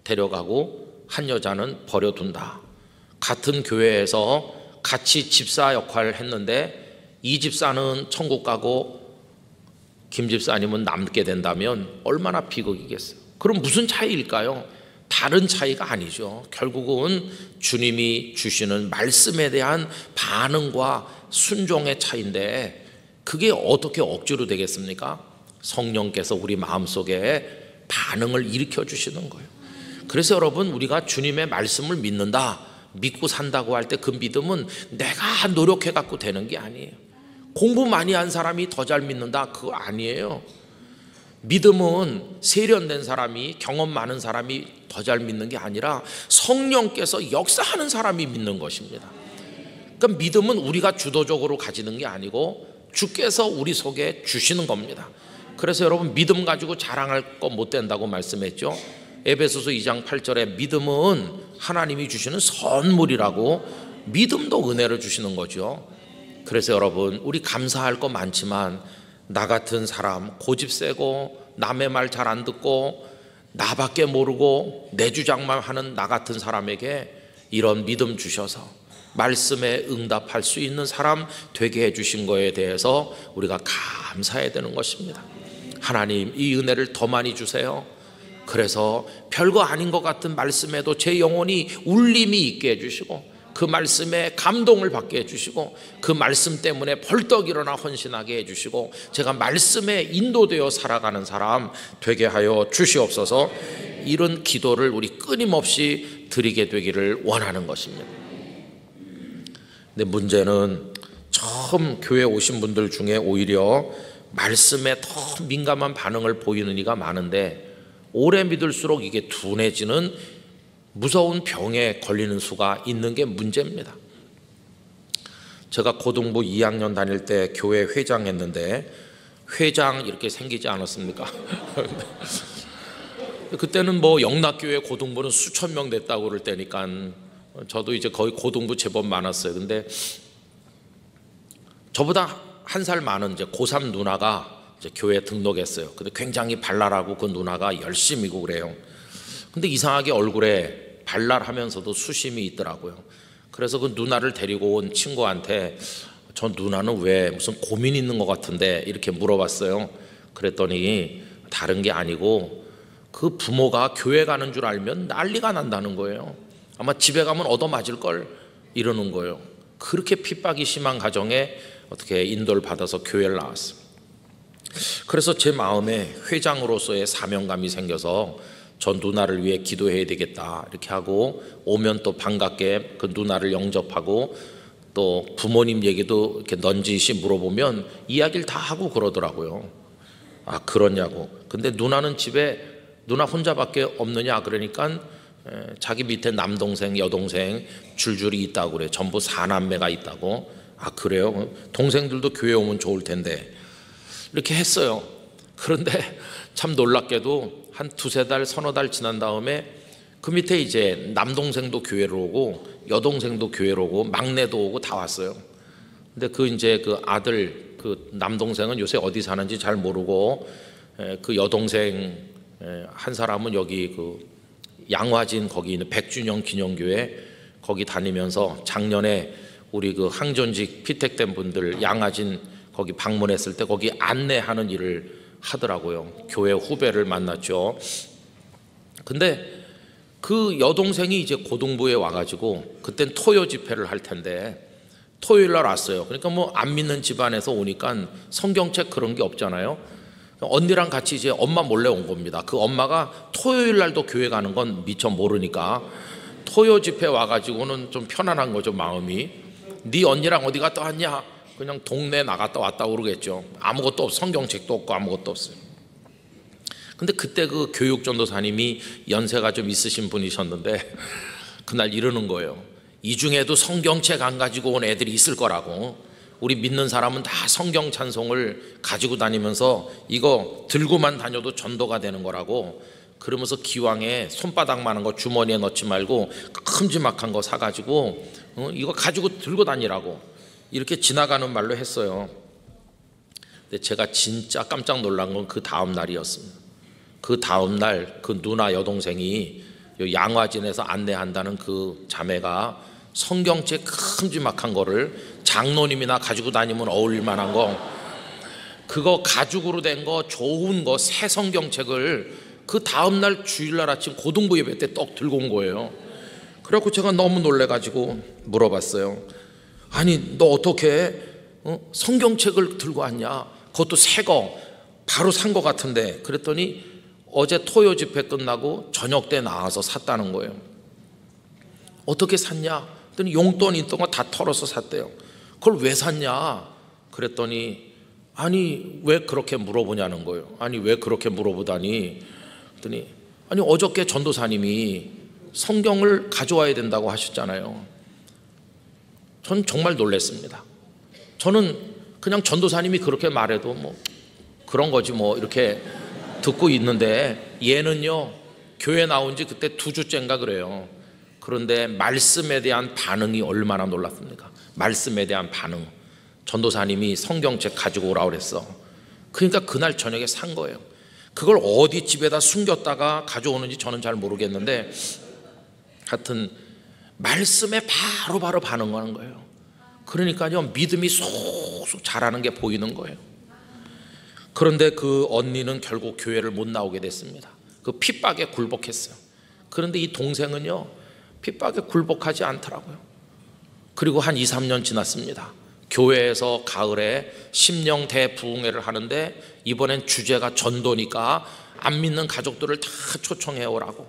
데려가고 한 여자는 버려둔다. 같은 교회에서 같이 집사 역할을 했는데 이 집사는 천국 가고 김 집사님은 남게 된다면 얼마나 비극이겠어요. 그럼 무슨 차이일까요? 다른 차이가 아니죠. 결국은 주님이 주시는 말씀에 대한 반응과 순종의 차이인데, 그게 어떻게 억지로 되겠습니까? 성령께서 우리 마음속에 반응을 일으켜 주시는 거예요. 그래서 여러분, 우리가 주님의 말씀을 믿는다, 믿고 산다고 할 때 그 믿음은 내가 노력해 갖고 되는 게 아니에요. 공부 많이 한 사람이 더 잘 믿는다, 그거 아니에요. 믿음은 세련된 사람이, 경험 많은 사람이 더 잘 믿는 게 아니라 성령께서 역사하는 사람이 믿는 것입니다. 그러니까 믿음은 우리가 주도적으로 가지는 게 아니고 주께서 우리 속에 주시는 겁니다. 그래서 여러분, 믿음 가지고 자랑할 거 못 된다고 말씀했죠. 에베소서 2장 8절에 믿음은 하나님이 주시는 선물이라고, 믿음도 은혜를 주시는 거죠. 그래서 여러분, 우리 감사할 거 많지만 나 같은 사람, 고집 세고 남의 말 잘 안 듣고 나밖에 모르고 내 주장만 하는 나 같은 사람에게 이런 믿음 주셔서 말씀에 응답할 수 있는 사람 되게 해주신 거에 대해서 우리가 감사해야 되는 것입니다. 하나님, 이 은혜를 더 많이 주세요. 그래서 별거 아닌 것 같은 말씀에도 제 영혼이 울림이 있게 해주시고, 그 말씀에 감동을 받게 해주시고, 그 말씀 때문에 벌떡 일어나 헌신하게 해주시고, 제가 말씀에 인도되어 살아가는 사람 되게 하여 주시옵소서. 이런 기도를 우리 끊임없이 드리게 되기를 원하는 것입니다. 근데 문제는 처음 교회 오신 분들 중에 오히려 말씀에 더 민감한 반응을 보이는 이가 많은데 오래 믿을수록 이게 둔해지는 무서운 병에 걸리는 수가 있는 게 문제입니다. 제가 고등부 2학년 다닐 때 교회 회장했는데 회장 이렇게 생기지 않았습니까? 그때는 뭐 영락교회 고등부는 수천 명 됐다고 그럴 때니까 저도 이제 거의 고등부 제법 많았어요. 근데 저보다 한 살 많은 이제 고3 누나가 이제 교회에 등록했어요. 근데 굉장히 발랄하고 그 누나가 열심히고 그래요. 근데 이상하게 얼굴에 발랄하면서도 수심이 있더라고요. 그래서 그 누나를 데리고 온 친구한테 저 누나는 왜 무슨 고민 있는 것 같은데 이렇게 물어봤어요. 그랬더니 다른 게 아니고 그 부모가 교회 가는 줄 알면 난리가 난다는 거예요. 아마 집에 가면 얻어맞을 걸 이러는 거예요. 그렇게 핍박이 심한 가정에 어떻게 인도를 받아서 교회를 나왔어요. 그래서 제 마음에 회장으로서의 사명감이 생겨서 저 누나를 위해 기도해야 되겠다 이렇게 하고 오면 또 반갑게 그 누나를 영접하고 또 부모님 얘기도 이렇게 넌지시 물어보면 이야기를 다 하고 그러더라고요. 아 그러냐고. 근데 누나는 집에 누나 혼자밖에 없느냐 그러니까 자기 밑에 남동생 여동생 줄줄이 있다고 그래요. 전부 4남매가 있다고. 아 그래요? 동생들도 교회 오면 좋을 텐데 이렇게 했어요. 그런데 참 놀랍게도 한 두세 달 서너 달 지난 다음에 그 밑에 이제 남동생도 교회로 오고 여동생도 교회로 오고 막내도 오고 다 왔어요. 근데 그 이제 그 아들 그 남동생은 요새 어디 사는지 잘 모르고 그 여동생 한 사람은 여기 그 양화진 거기 있는 백준영 기념교회 거기 다니면서 작년에 우리 그 항존직 피택된 분들 양화진 거기 방문했을 때 거기 안내하는 일을 하더라고요. 교회 후배를 만났죠. 근데 그 여동생이 이제 고등부에 와가지고 그땐 토요 집회를 할 텐데 토요일 날 왔어요. 그러니까 뭐 안 믿는 집안에서 오니까 성경책 그런 게 없잖아요. 언니랑 같이 이제 엄마 몰래 온 겁니다. 그 엄마가 토요일 날도 교회 가는 건 미처 모르니까 토요 집회 와가지고는 좀 편안한 거죠 마음이. 네 언니랑 어디 갔다 왔냐? 그냥 동네 나갔다 왔다고 그러겠죠. 아무것도 없어. 성경책도 없고 아무것도 없어요. 근데 그때 그 교육전도사님이 연세가 좀 있으신 분이셨는데 그날 이러는 거예요. 이 중에도 성경책 안 가지고 온 애들이 있을 거라고. 우리 믿는 사람은 다 성경 찬송을 가지고 다니면서 이거 들고만 다녀도 전도가 되는 거라고. 그러면서 기왕에 손바닥만한 거 주머니에 넣지 말고 큼지막한 거 사가지고 이거 가지고 들고 다니라고 이렇게 지나가는 말로 했어요. 근데 제가 진짜 깜짝 놀란 건 그 다음 날이었습니다. 그 다음 날 그 누나 여동생이 양화진에서 안내한다는 그 자매가 성경책 큼지막한 거를 장로님이나 가지고 다니면 어울릴 만한 거 그거 가죽으로 된 거 좋은 거 새 성경책을 그 다음날 주일날 아침 고등부 예배 때 떡 들고 온 거예요. 그래갖고 제가 너무 놀래가지고 물어봤어요. 아니 너 어떻게 성경책을 들고 왔냐? 그것도 새 거 바로 산 거 같은데. 그랬더니 어제 토요 집회 끝나고 저녁 때 나와서 샀다는 거예요. 어떻게 샀냐? 그랬더니 용돈 있던 거 다 털어서 샀대요. 그걸 왜 샀냐? 그랬더니 아니 왜 그렇게 물어보냐는 거예요. 아니 왜 그렇게 물어보다니 그랬더니 아니 어저께 전도사님이 성경을 가져와야 된다고 하셨잖아요. 전 정말 놀랐습니다. 저는 그냥 전도사님이 그렇게 말해도 뭐 그런 거지 뭐 이렇게 듣고 있는데 얘는요 교회 나온 지 그때 2주째인가 그래요. 그런데 말씀에 대한 반응이 얼마나 놀랐습니까? 말씀에 대한 반응. 전도사님이 성경책 가지고 오라고 그랬어. 그러니까 그날 저녁에 산 거예요. 그걸 어디 집에다 숨겼다가 가져오는지 저는 잘 모르겠는데 하여튼 말씀에 바로바로 반응하는 거예요. 그러니까요 믿음이 쏙쏙 자라는 게 보이는 거예요. 그런데 그 언니는 결국 교회를 못 나오게 됐습니다. 그 핍박에 굴복했어요. 그런데 이 동생은요 핍박에 굴복하지 않더라고요. 그리고 한 2, 3년 지났습니다. 교회에서 가을에 심령 대부흥회를 하는데 이번엔 주제가 전도니까 안 믿는 가족들을 다 초청해 오라고.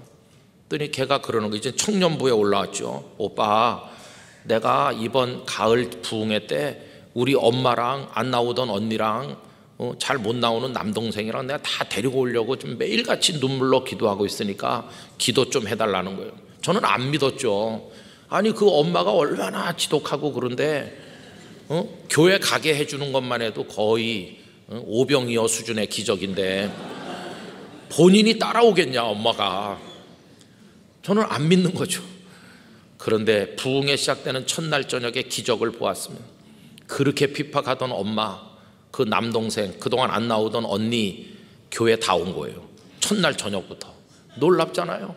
그랬더니 걔가 그러는 거 이제 청년부에 올라왔죠. 오빠 내가 이번 가을 부흥회 때 우리 엄마랑 안 나오던 언니랑 잘 못 나오는 남동생이랑 내가 다 데리고 오려고 좀 매일같이 눈물로 기도하고 있으니까 기도 좀 해달라는 거예요. 저는 안 믿었죠. 아니 그 엄마가 얼마나 지독하고 그런데 교회 가게 해주는 것만 해도 거의 오병이어 수준의 기적인데 본인이 따라오겠냐 엄마가. 저는 안 믿는 거죠. 그런데 부흥에 시작되는 첫날 저녁에 기적을 보았으면 그렇게 핍박하던 엄마, 그 남동생, 그동안 안 나오던 언니 교회 다 온 거예요. 첫날 저녁부터. 놀랍잖아요.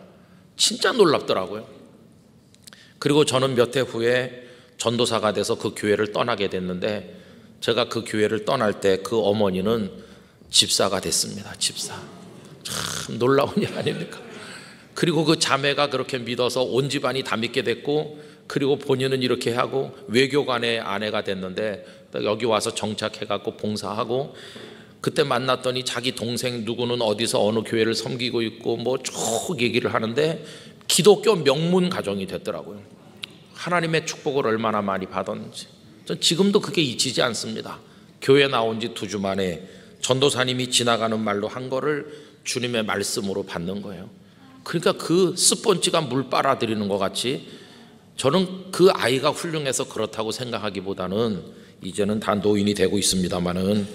진짜 놀랍더라고요. 그리고 저는 몇 해 후에 전도사가 돼서 그 교회를 떠나게 됐는데 제가 그 교회를 떠날 때 그 어머니는 집사가 됐습니다. 집사. 참 놀라운 일 아닙니까? 그리고 그 자매가 그렇게 믿어서 온 집안이 다 믿게 됐고 그리고 본인은 이렇게 하고 외교관의 아내가 됐는데 여기 와서 정착해갖고 봉사하고 그때 만났더니 자기 동생 누구는 어디서 어느 교회를 섬기고 있고 뭐 쭉 얘기를 하는데 기독교 명문 가정이 됐더라고요. 하나님의 축복을 얼마나 많이 받았는지 전 지금도 그게 잊히지 않습니다. 교회 나온 지 2주 만에 전도사님이 지나가는 말로 한 거를 주님의 말씀으로 받는 거예요. 그러니까 그 스펀지가 물 빨아들이는 것 같이 저는 그 아이가 훌륭해서 그렇다고 생각하기보다는 이제는 다 노인이 되고 있습니다만은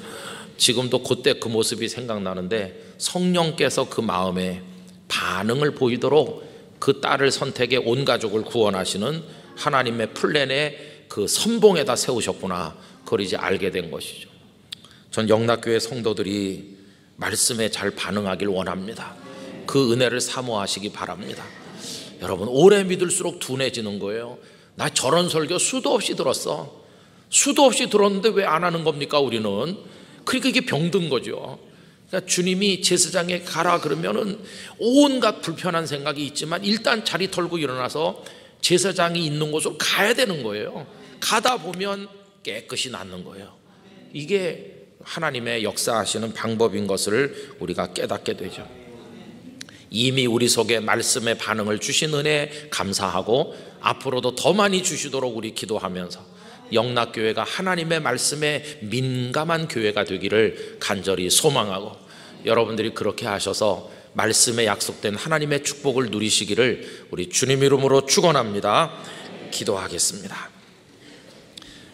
지금도 그때 그 모습이 생각나는데 성령께서 그 마음에 반응을 보이도록 그 딸을 선택해 온 가족을 구원하시는 하나님의 플랜에 그 선봉에다 세우셨구나. 그걸 이제 알게 된 것이죠. 전 영락교회 성도들이 말씀에 잘 반응하길 원합니다. 그 은혜를 사모하시기 바랍니다. 여러분 오래 믿을수록 둔해지는 거예요. 나 저런 설교 수도 없이 들었어. 수도 없이 들었는데 왜 안 하는 겁니까 우리는? 그러니까 이게 병든 거죠. 그러니까 주님이 제사장에 가라 그러면은 온갖 불편한 생각이 있지만 일단 자리 털고 일어나서 제사장이 있는 곳으로 가야 되는 거예요. 가다 보면 깨끗이 낫는 거예요. 이게 하나님의 역사하시는 방법인 것을 우리가 깨닫게 되죠. 이미 우리 속에 말씀의 반응을 주신 은혜 감사하고 앞으로도 더 많이 주시도록 우리 기도하면서 영락교회가 하나님의 말씀에 민감한 교회가 되기를 간절히 소망하고 여러분들이 그렇게 하셔서 말씀에 약속된 하나님의 축복을 누리시기를 우리 주님 이름으로 축원합니다. 기도하겠습니다.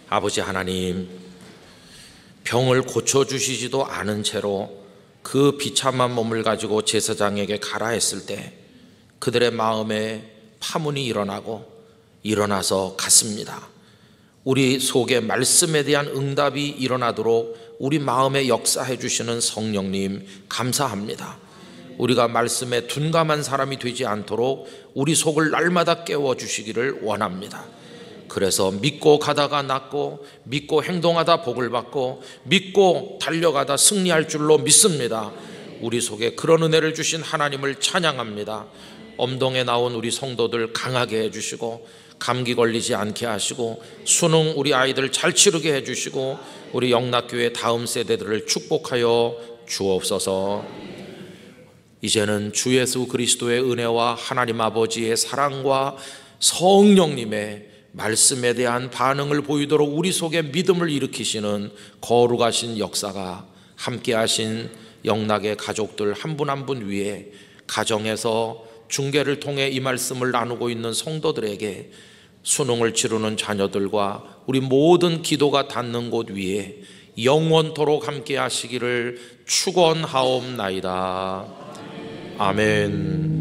아버지 하나님, 병을 고쳐주시지도 않은 채로 그 비참한 몸을 가지고 제사장에게 가라 했을 때 그들의 마음에 파문이 일어나서 갔습니다. 우리 속에 말씀에 대한 응답이 일어나도록 우리 마음에 역사해 주시는 성령님 감사합니다. 우리가 말씀에 둔감한 사람이 되지 않도록 우리 속을 날마다 깨워주시기를 원합니다. 그래서 믿고 가다가 낫고 믿고 행동하다 복을 받고 믿고 달려가다 승리할 줄로 믿습니다. 우리 속에 그런 은혜를 주신 하나님을 찬양합니다. 엄동에 나온 우리 성도들 강하게 해주시고 감기 걸리지 않게 하시고 수능 우리 아이들 잘 치르게 해주시고 우리 영락교회 다음 세대들을 축복하여 주옵소서. 이제는 주 예수 그리스도의 은혜와 하나님 아버지의 사랑과 성령님의 말씀에 대한 반응을 보이도록 우리 속에 믿음을 일으키시는 거룩하신 역사가 함께하신 영락의 가족들 한 분 한 분 위에 가정에서 중계를 통해 이 말씀을 나누고 있는 성도들에게 수능을 치르는 자녀들과 우리 모든 기도가 닿는 곳 위에 영원토록 함께 하시기를 축원하옵나이다. 아멘.